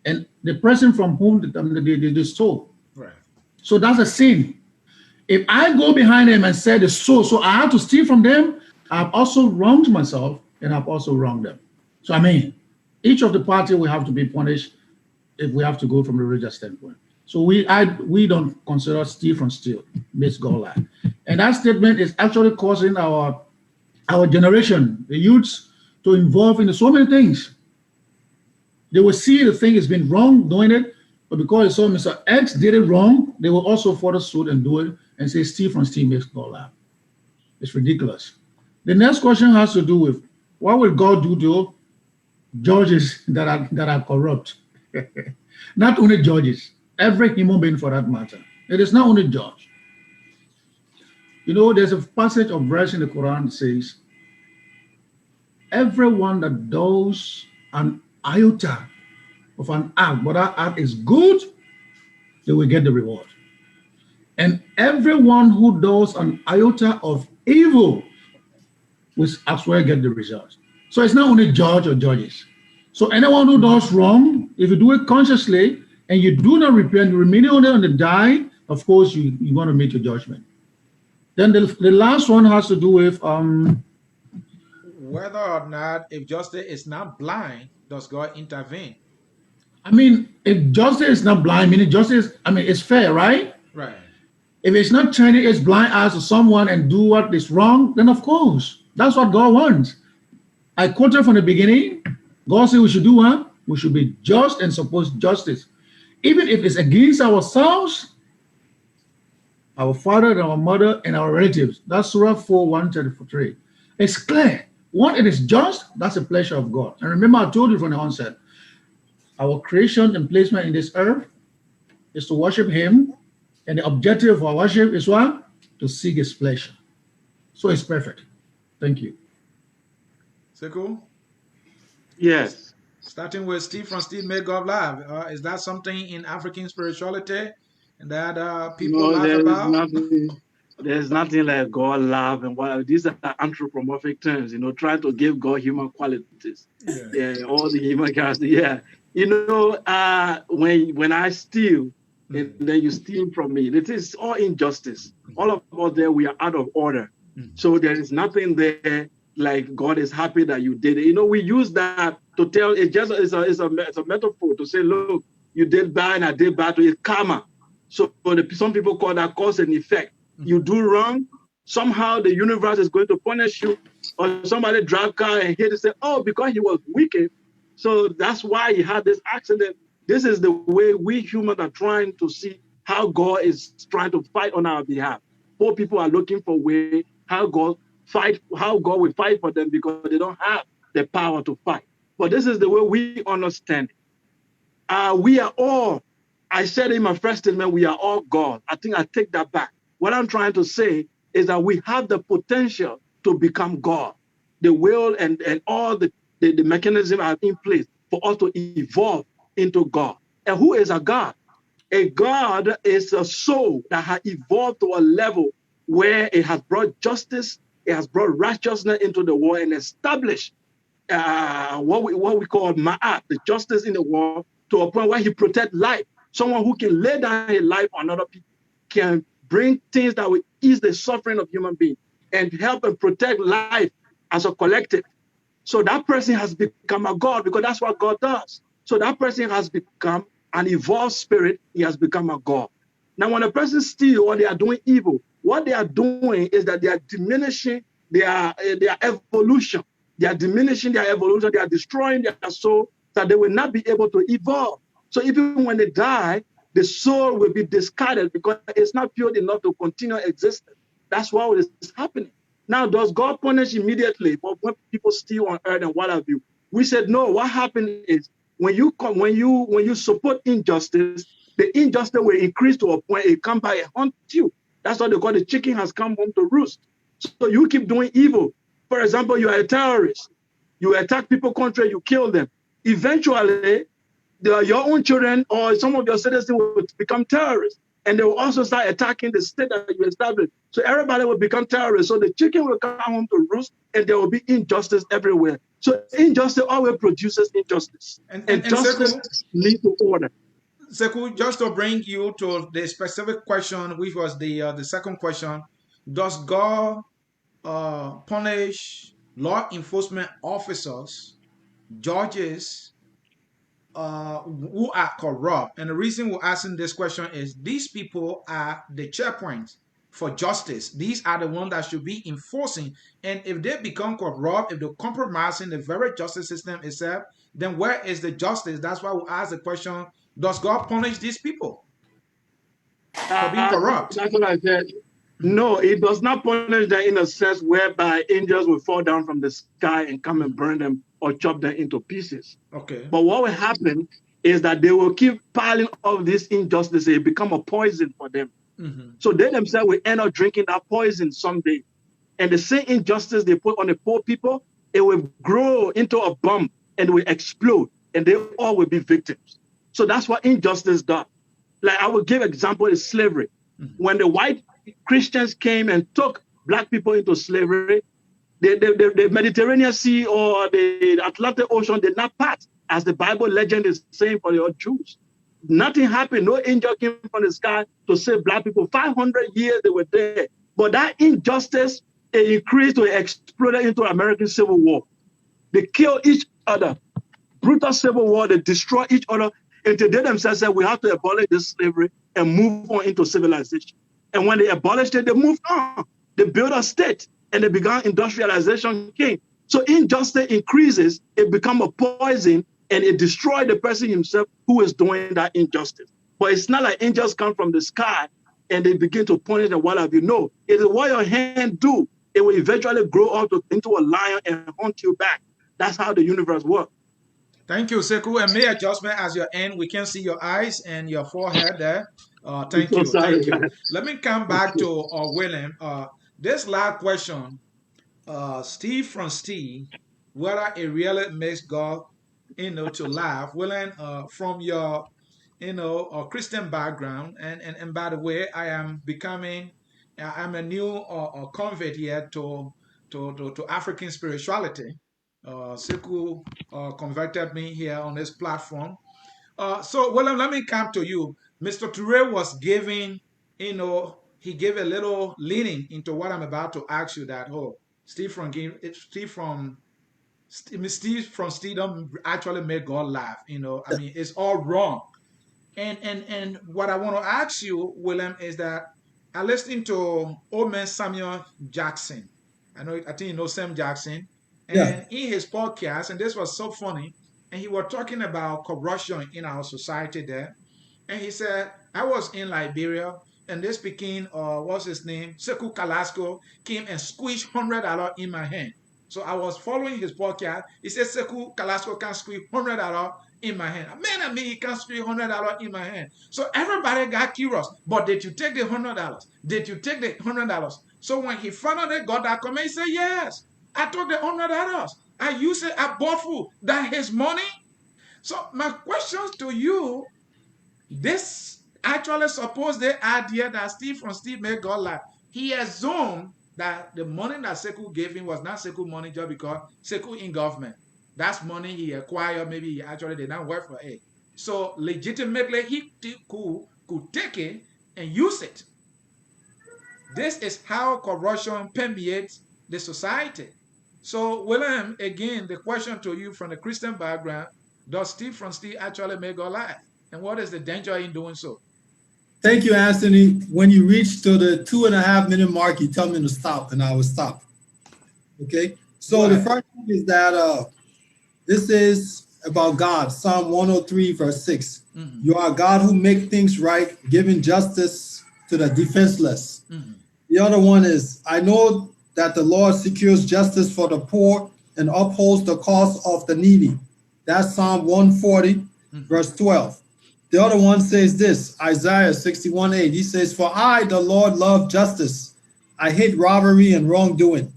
and the person from whom they stole. Right. So that's a sin. If I go behind them and say they stole, so I have to steal from them, I've also wronged myself and I've also wronged them. So I mean, each of the party will have to be punished if we have to go from a religious standpoint. So we don't consider steal from steal makes God laugh. And that statement is actually causing our generation, the youths, to involve in so many things. They will see the thing has been wrong doing it, but because they saw Mr. X did it wrong, they will also follow suit and do it and say steal from steal makes God laugh. It's ridiculous. The next question has to do with, what will God do to judges that are corrupt? Not only judges, every human being for that matter. It is not only judge. There's a passage of verse in the Quran that says, everyone that does an iota of an act, but that act is good, they will get the reward. And everyone who does an iota of evil will as well get the result. So it's not only judge or judges. So anyone who does wrong, if you do it consciously and you do not repent, you remain on the die, of course you're going to meet your judgment. Then the last one has to do with whether or not, if justice is not blind, does God intervene? I mean, if justice is not blind, meaning justice, it's fair, right? Right. If it's not turning its blind eyes to someone and do what is wrong, then of course, that's what God wants. I quoted from the beginning, God said we should do what? We should be just and suppose justice. Even if it's against ourselves, our father and our mother and our relatives. That's Surah 4:1-3. It's clear. When it is just, that's a pleasure of God. And remember, I told you from the onset, our creation and placement in this earth is to worship Him. And the objective of our worship is what? To seek His pleasure. So it's perfect. Thank you. Sekou? Yes. Starting with Steve from Steve Made God Laugh. Is that something in African spirituality that people laugh about? There's nothing like God laugh and what these are anthropomorphic terms, trying to give God human qualities. Yeah, all the human characters. Yeah. When I steal, and then you steal from me, it is all injustice. All of us there, we are out of order. So there is nothing there like God is happy that you did it. You know, we use that to tell it's a metaphor to say, look, you did bad and I did bad to it. Karma. So some people call that cause and effect. You do wrong, somehow the universe is going to punish you, or somebody drive car and hit and say, oh, because he was wicked, so that's why he had this accident. This is the way we humans are trying to see how God is trying to fight on our behalf. Poor people are looking for way how God will fight for them because they don't have the power to fight. But this is the way we understand it. We are all, I said in my first statement, we are all God. I think I take that back. What I'm trying to say is that we have the potential to become God. The will and all the mechanisms are in place for us to evolve into God. And who is a God? A God is a soul that has evolved to a level where it has brought justice, it has brought righteousness into the world and established what we call ma'at, the justice in the world, to a point where he protects life. Someone who can lay down his life on other people, can bring things that will ease the suffering of human beings and help and protect life as a collective. So that person has become a God because that's what God does. So that person has become an evolved spirit. He has become a God. Now, when a person steals or they are doing evil, what they are doing is that they are diminishing their evolution. They are diminishing their evolution. They are destroying their soul so that they will not be able to evolve. So even when they die, the soul will be discarded because it's not pure enough to continue existing. That's what is happening. Now, does God punish immediately for when people steal on earth and what have you? We said no. What happened is when you support injustice, the injustice will increase to a point it come by and hunt you. That's what they call the chicken has come home to roost. So you keep doing evil. For example, you are a terrorist. You attack people country, you kill them. Eventually, your own children or some of your citizens will become terrorists. And they will also start attacking the state that you established. So everybody will become terrorists. So the chicken will come home to roost and there will be injustice everywhere. So injustice always produces injustice. And And justice leads to order. Sekou, just to bring you to the specific question, which was the second question, does God punish law enforcement officers, judges, who are corrupt? And the reason we're asking this question is these people are the checkpoints for justice. These are the ones that should be enforcing. And if they become corrupt, if they're compromising the very justice system itself, then where is the justice? That's why we ask the question, does God punish these people for being corrupt? That's what I said. No, it does not punish them in a sense whereby angels will fall down from the sky and come and burn them or chop them into pieces. Okay. But what will happen is that they will keep piling up this injustice. It become a poison for them. So they themselves will end up drinking that poison someday. And the same injustice they put on the poor people, it will grow into a bomb and will explode, and they all will be victims. So that's what injustice does. Like I will give example is slavery. When the white Christians came and took black people into slavery, the Mediterranean Sea or the Atlantic Ocean did not part, as the Bible legend is saying for the Jews. Nothing happened. No angel came from the sky to save black people. 500 years they were there. But that injustice, it increased or exploded into American Civil War. They killed each other. Brutal civil war, they destroy each other until they themselves said we have to abolish this slavery and move on into civilization. And when they abolished it, they moved on. They built a state and they began industrialization came. So injustice increases, it becomes a poison and it destroys the person himself who is doing that injustice. But it's not like angels come from the sky and they begin to punish and what have you. No, it is what your hand do. It will eventually grow up into a lion and hunt you back. That's how the universe works. Thank you, Sekou. And may adjustment as your end. We can see your eyes and your forehead there. I'm Thank so you. sorry, Thank you. man. Let me come back to William. This last question, Steve from Steve, whether it really makes God, to laugh. William, from your, Christian background, and by the way, I'm a new convert here to African spirituality. Sekou converted me here on this platform. So, well, let me come to you. Mr. Turay was giving, he gave a little leaning into what I'm about to ask you that, oh, Steve from Steve from Steve actually made God laugh. I mean, it's all wrong. And what I want to ask you, William, is that I listened to old man Samuel Jackson. I think you know Sam Jackson, Yeah. and in his podcast, and this was so funny, and he was talking about corruption in our society there, and he said, I was in Liberia, and this Peking, what's his name, Sekou Kalasco, came and squeezed $100 in my hand. So I was following his podcast. He said Sekou Kalasco can squeeze $100 in my hand. Man, I mean, he can squeeze $100 in my hand. So everybody got curious. But did you take the $100? Did you take the $100? So when he finally got that comment, he said, yes, I took the $100. I used it, I bought food. That his money. So my questions to you, this actually supposed the idea that Steve from Steve made God laugh. He assumed that the money that Sekou gave him was not Sekou money just because Sekou in government. That's money he acquired. Maybe he actually did not work for it. So legitimately, he could take it and use it. This is how corruption permeates the society. So, William, again, the question to you from the Christian background, does Steve from Steve actually make God laugh? And what is the danger in doing so? Thank you, Anthony. When you reach to the 2.5 minute mark, you tell me to stop, and I will stop. Okay. Go So the ahead. first thing is that this is about God. Psalm 103, verse 6. Mm-hmm. You are God who make things right, giving justice to the defenseless. Mm-hmm. The other one is, I know that the Lord secures justice for the poor and upholds the cause of the needy. That's Psalm 140, Mm-hmm. verse 12. The other one says this, Isaiah 61:8. He says, for I, the Lord, love justice. I hate robbery and wrongdoing.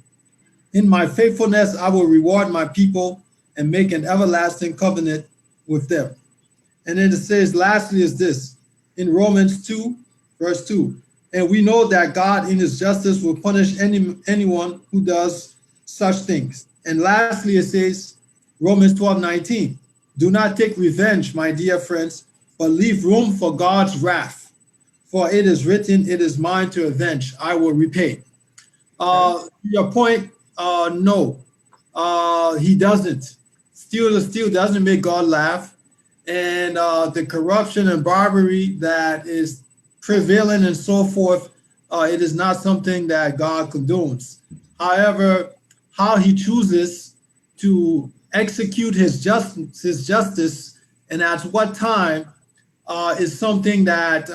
In my faithfulness, I will reward my people and make an everlasting covenant with them. And then it says, lastly, is this in Romans 2, verse 2. And we know that God, in his justice, will punish anyone who does such things. And lastly, it says, Romans 12:19. Do not take revenge, my dear friends, but leave room for God's wrath. For it is written, it is mine to avenge, I will repay. Okay. Your point, no, he doesn't. Still doesn't make God laugh, and the corruption and barbary that is prevalent and so forth, it is not something that God condones. However, how he chooses to execute his justice, and at what time, is something that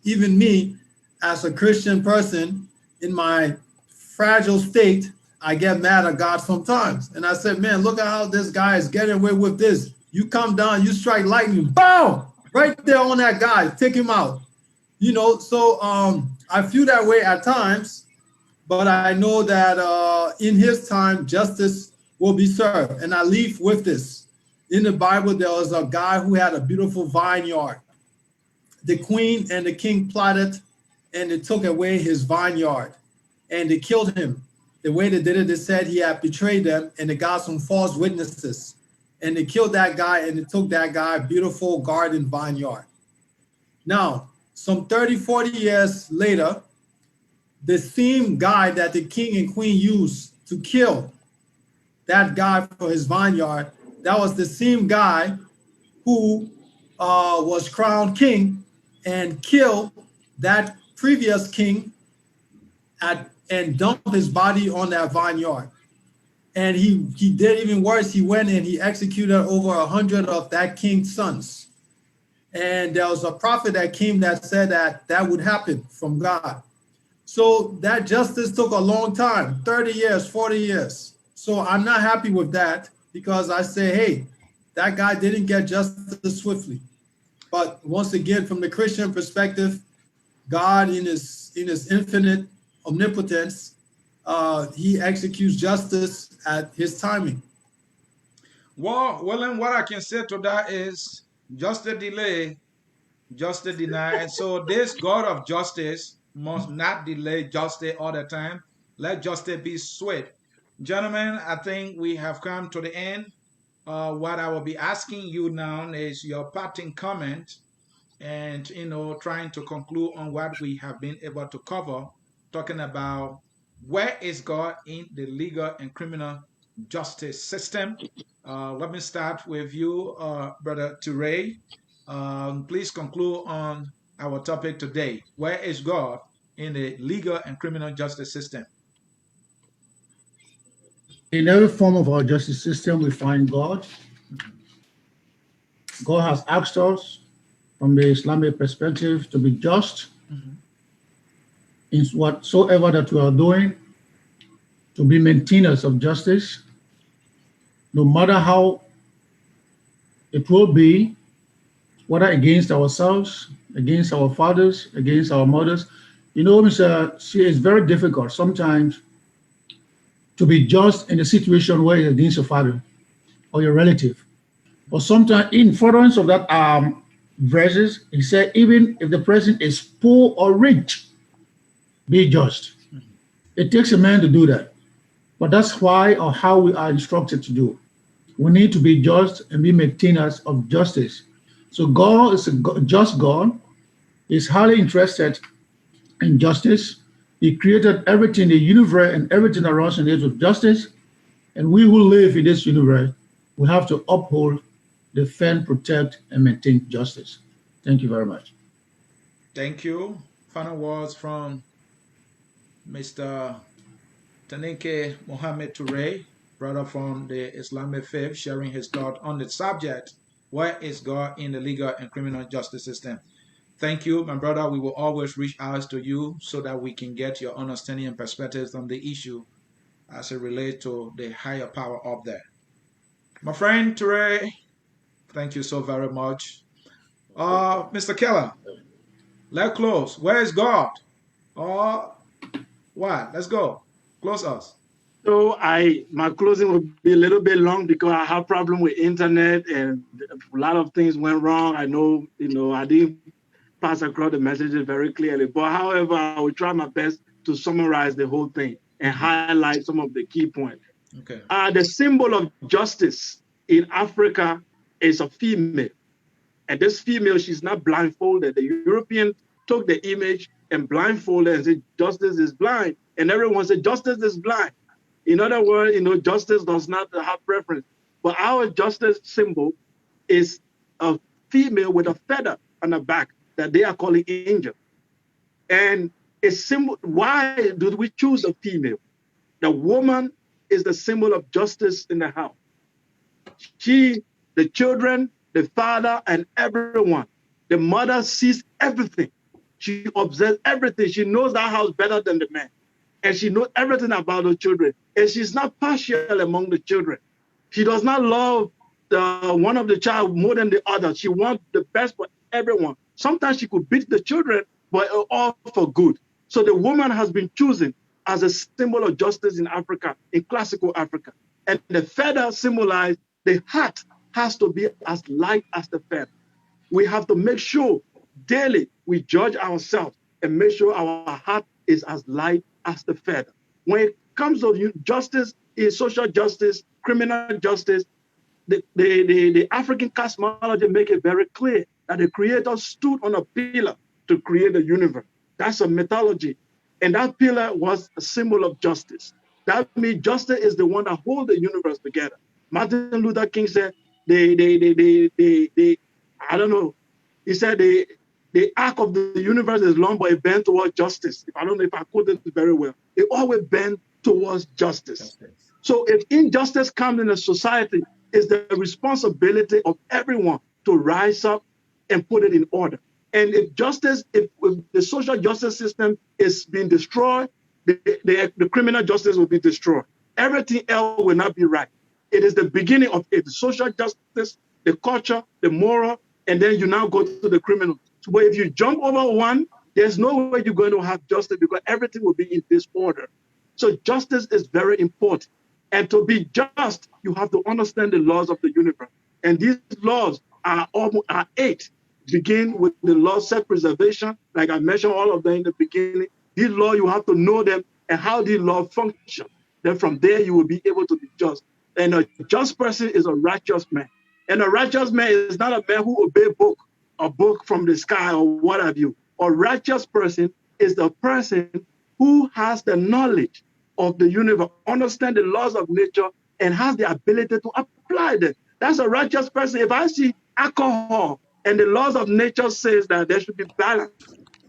even me, as a Christian person, in my fragile state, I get mad at God sometimes. And I said, man, look at how this guy is getting away with this. You come down, you strike lightning, boom, right there on that guy, take him out. So I feel that way at times, but I know that in his time, justice will be served. And I leave with this. In the Bible, there was a guy who had a beautiful vineyard. The queen and the king plotted, and they took away his vineyard, and they killed him. The way they did it, they said he had betrayed them, and they got some false witnesses, and they killed that guy, and they took that guy beautiful garden vineyard. Now, some 30, 40 years later, the same guy that the king and queen used to kill that guy for his vineyard, that was the same guy who was crowned king and killed that previous king and dumped his body on that vineyard. And he did even worse. He went and he executed over 100 of that king's sons. And there was a prophet that came that said that would happen from God. So that justice took a long time, 30 years, 40 years. So I'm not happy with that, because I say, hey, that guy didn't get justice swiftly. But once again, from the Christian perspective, God in his infinite omnipotence, he executes justice at his timing. Well, William, what I can say to that is just a delay, just a deny. And so this God of justice must not delay justice all the time. Let justice be swift. Gentlemen, I think we have come to the end. What I will be asking you now is your parting comment and trying to conclude on what we have been able to cover, talking about Where is God in the legal and criminal justice system? Let me start with you, Brother Turay. Please conclude on our topic today. Where is God in the legal and criminal justice system? In every form of our justice system, we find God. God has asked us, from the Islamic perspective, to be just in whatsoever that we are doing, to be maintainers of justice, no matter how it will be, whether against ourselves, against our fathers, against our mothers. You know, Mr. C, it's very difficult sometimes to be just in a situation where it's against your father or your relative. But sometimes, in furtherance of that verses, he said, even if the person is poor or rich, be just. It takes a man to do that. But that's why or how we are instructed to do. We need to be just and be maintainers of justice. So God is a just God. He's highly interested in justice. He created everything, the universe and everything around us with justice. And we who live in this universe, we have to uphold, defend, protect, and maintain justice. Thank you very much. Thank you. Final words from Mr. Teneka Mohammed Turay, brother from the Islamic faith, sharing his thought on the subject, where is God in the legal and criminal justice system? Thank you, my brother. We will always reach out to you so that we can get your understanding and perspectives on the issue as it relates to the higher power up there. My friend Turay, thank you so very much. Mr. Kelleh, let's close. Where is God? What? Let's go. Close us. So my closing will be a little bit long because I have problem with internet and a lot of things went wrong. I know, I didn't pass across the messages very clearly. But however, I will try my best to summarize the whole thing and highlight some of the key points. Okay. The symbol of justice in Africa is a female. And this female, she's not blindfolded. The European took the image and blindfolded and said, justice is blind. And everyone said, justice is blind. In other words, justice does not have preference. But our justice symbol is a female with a feather on the back that they are calling angel. And a symbol, why did we choose a female? The woman is the symbol of justice in the house. She, the children, the father, and everyone. The mother sees everything. She observes everything. She knows that house better than the man. And she knows everything about the children. And she's not partial among the children. She does not love one of the child more than the other. She wants the best for everyone. Sometimes she could beat the children, but all for good. So the woman has been chosen as a symbol of justice in Africa, in classical Africa. And the feather symbolizes the heart has to be as light as the feather. We have to make sure daily we judge ourselves and make sure our heart is as light as the feather. When it comes to justice, is social justice, criminal justice, the African cosmology make it very clear that the creator stood on a pillar to create the universe. That's a mythology. And that pillar was a symbol of justice. That means justice is the one that holds the universe together. Martin Luther King said, I don't know, he said the arc of the universe is long, but it bends towards justice. I don't know if I quoted it very well. It always bends towards justice. So if injustice comes in a society, it's the responsibility of everyone to rise up and put it in order. And if the social justice system is being destroyed, the criminal justice will be destroyed. Everything else will not be right. It is the beginning of it, the social justice, the culture, the moral, and then you now go to the criminal. But if you jump over one, there's no way you're going to have justice because everything will be in disorder. So justice is very important. And to be just, you have to understand the laws of the universe. And these laws are 8. Begin with the law of self-preservation, like I mentioned all of them in the beginning. These laws, you have to know them and how these laws function. Then from there, you will be able to be just. And a just person is a righteous man. And a righteous man is not a man who obeys a book from the sky or what have you. A righteous person is the person who has the knowledge of the universe, understand the laws of nature, and has the ability to apply them. That's a righteous person. If I see alcohol and the laws of nature says that there should be balance,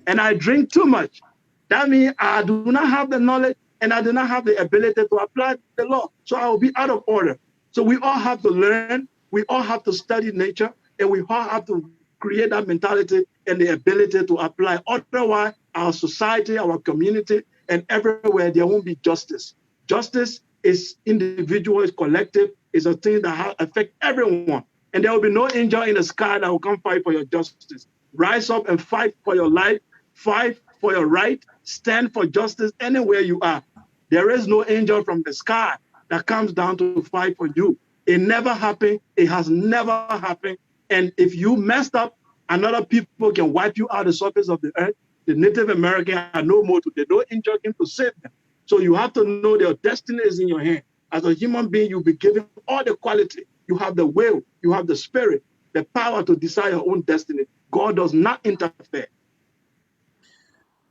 and I drink too much, that means I do not have the knowledge and I do not have the ability to apply the law. So I will be out of order. So we all have to learn, we all have to study nature, and we all have to create that mentality and the ability to apply. Otherwise, our society, our community, and everywhere, there won't be justice. Justice is individual, is collective, is a thing that affects everyone. And there will be no angel in the sky that will come fight for your justice. Rise up and fight for your life, fight for your right, stand for justice anywhere you are. There is no angel from the sky that comes down to fight for you. It never happened. It has never happened. And if you messed up, another people can wipe you out the surface of the earth. The Native American are no more today. No angel came to save them. So you have to know their destiny is in your hand. As a human being, you'll be given all the quality. You have the will, you have the spirit, the power to decide your own destiny. God does not interfere.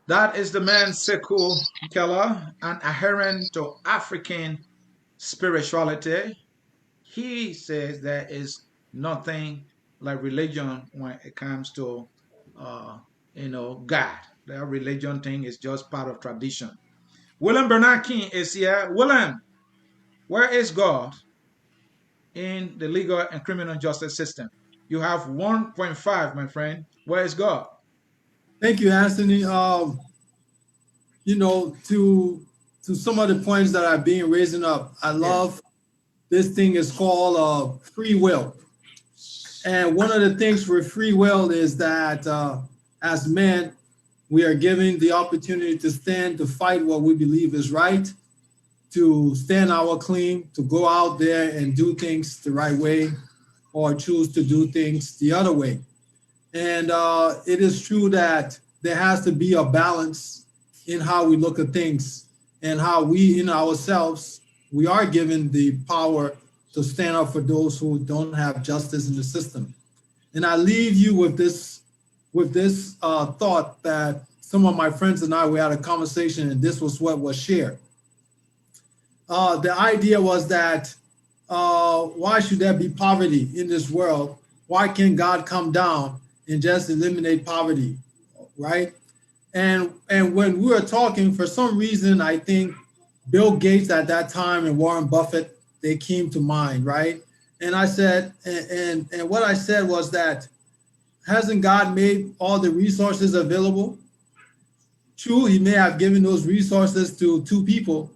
That is the man Sekou Kelleh, an adherent to African spirituality. He says there is nothing like religion when it comes to, God. Their religion thing is just part of tradition. William Bernard King is here. William, where is God in the legal and criminal justice system? You have 1.5, my friend. Where is God? Thank you, Anthony. To some of the points that are being raised up, I love this thing is called free will. And one of the things for free will is that as men, we are given the opportunity to stand to fight what we believe is right, to stand our claim, to go out there and do things the right way, or choose to do things the other way. And it is true that there has to be a balance in how we look at things and how we in ourselves, we are given the power to stand up for those who don't have justice in the system. And I leave you with this thought that some of my friends and I, we had a conversation and this was what was shared. The idea was that why should there be poverty in this world? Why can't God come down and just eliminate poverty, right? And when we were talking, for some reason, I think Bill Gates at that time and Warren Buffett, they came to mind, right? And I said, and what I said was that, hasn't God made all the resources available? True, he may have given those resources to two people,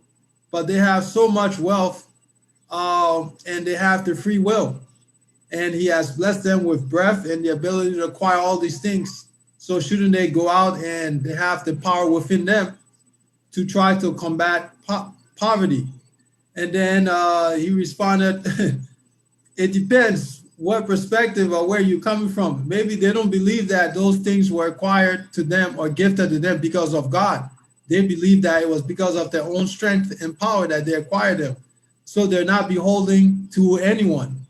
but they have so much wealth and they have the free will. And he has blessed them with breath and the ability to acquire all these things. So shouldn't they go out and they have the power within them to try to combat poverty? And then he responded, it depends what perspective or where you're coming from. Maybe they don't believe that those things were acquired to them or gifted to them because of God. They believe that it was because of their own strength and power that they acquired them. So they're not beholding to anyone.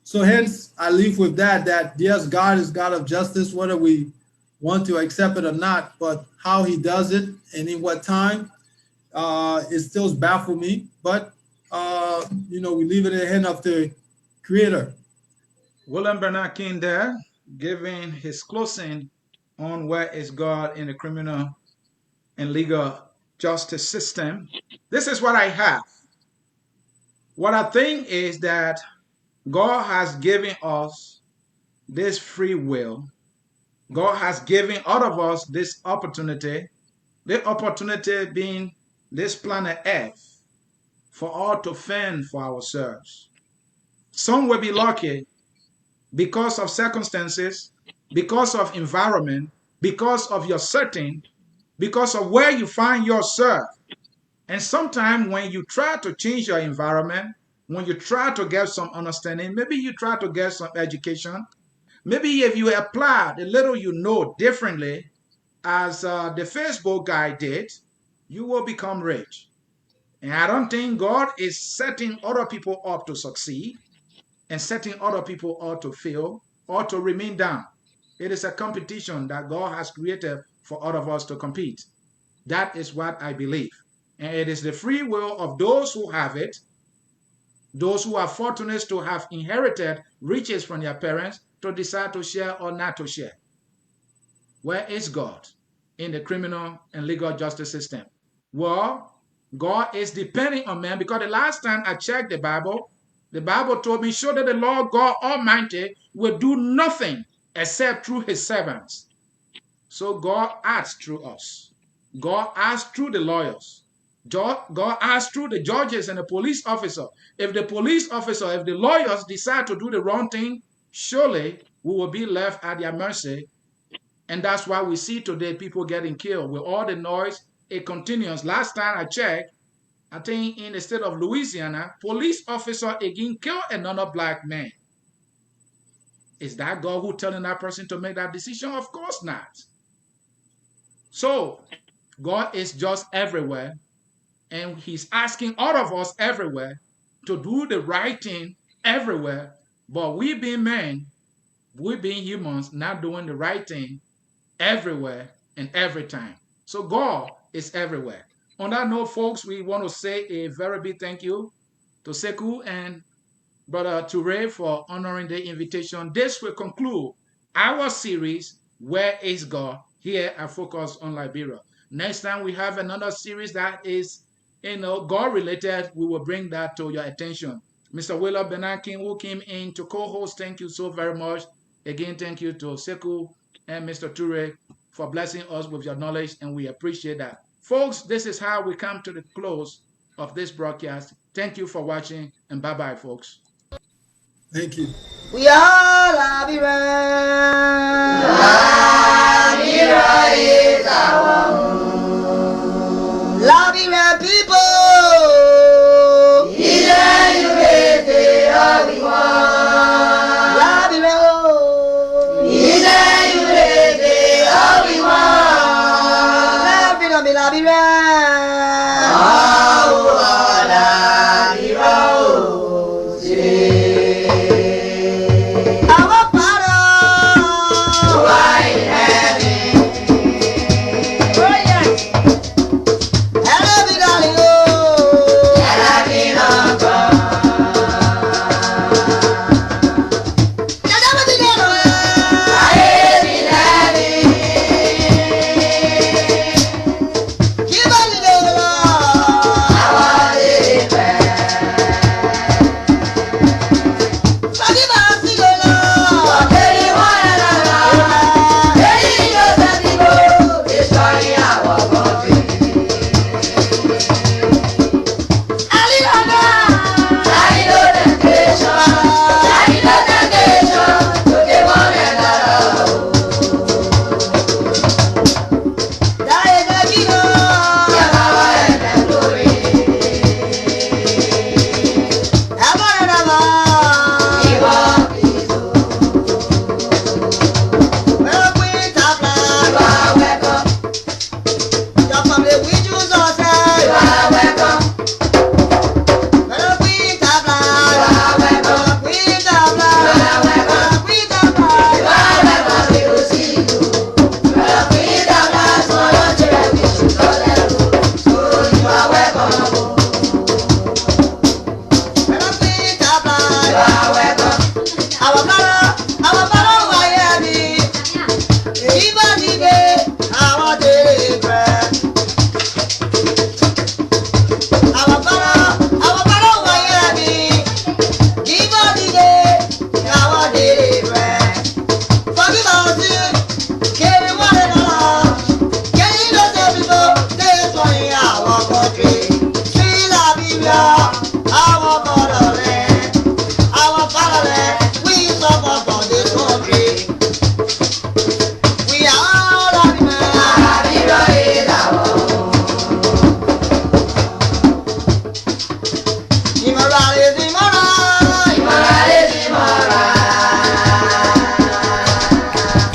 So hence, I leave with that yes, God is God of justice, whether we want to accept it or not, but how he does it and in what time, it still baffles me. But, we leave it in the hand of the Creator. William Bernard King there, giving his closing on where is God in the criminal and legal justice system. This is what I have. What I think is that God has given us this free will. God has given all of us this opportunity, the opportunity being this planet Earth, for all to fend for ourselves. Some will be lucky because of circumstances, because of environment, because of your setting, because of where you find yourself. And sometimes when you try to change your environment, when you try to get some understanding, maybe you try to get some education, maybe if you apply the little you know differently, as the Facebook guy did, you will become rich. And I don't think God is setting other people up to succeed and setting other people up to fail or to remain down. It is a competition that God has created for all of us to compete. That is what I believe. And it is the free will of those who have it, those who are fortunate to have inherited riches from their parents, to decide to share or not to share. Where is God in the criminal and legal justice system? Well, God is depending on man, because the last time I checked the Bible told me, show that the Lord God Almighty will do nothing except through his servants. So God acts through us. God acts through the lawyers. God acts through the judges and the police officer. If the lawyers decide to do the wrong thing, surely we will be left at their mercy. And that's why we see today people getting killed with all the noise. It continues. Last time I checked, I think in the state of Louisiana, police officer again killed another black man. Is that God who telling that person to make that decision? Of course not. So God is just everywhere, and he's asking all of us everywhere to do the right thing everywhere. But we being men, we being humans, not doing the right thing everywhere and every time. So God is everywhere. On that note, folks, we want to say a very big thank you to Sekou and Brother Turay for honoring the invitation. This will conclude our series, Where is God? Here at Focus on Liberia. Next time we have another series that is, God related, we will bring that to your attention. Mr. Willa Benakin, who came in to co-host, thank you so very much. Again, thank you to Sekou and Mr. Turay for blessing us with your knowledge, and we appreciate that. Folks, this is how we come to the close of this broadcast. Thank you for watching, and bye-bye, folks. Thank you. We are Liberia. Liberia is our home. Liberia people.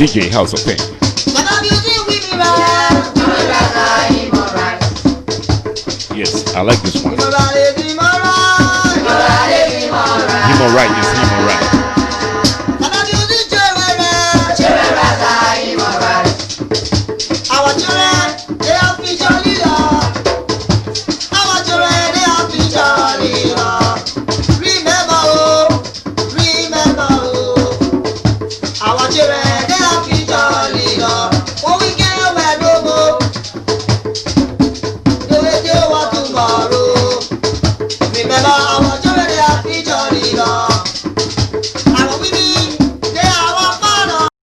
DJ House of Pain. Yes, I like this one. Him alright is him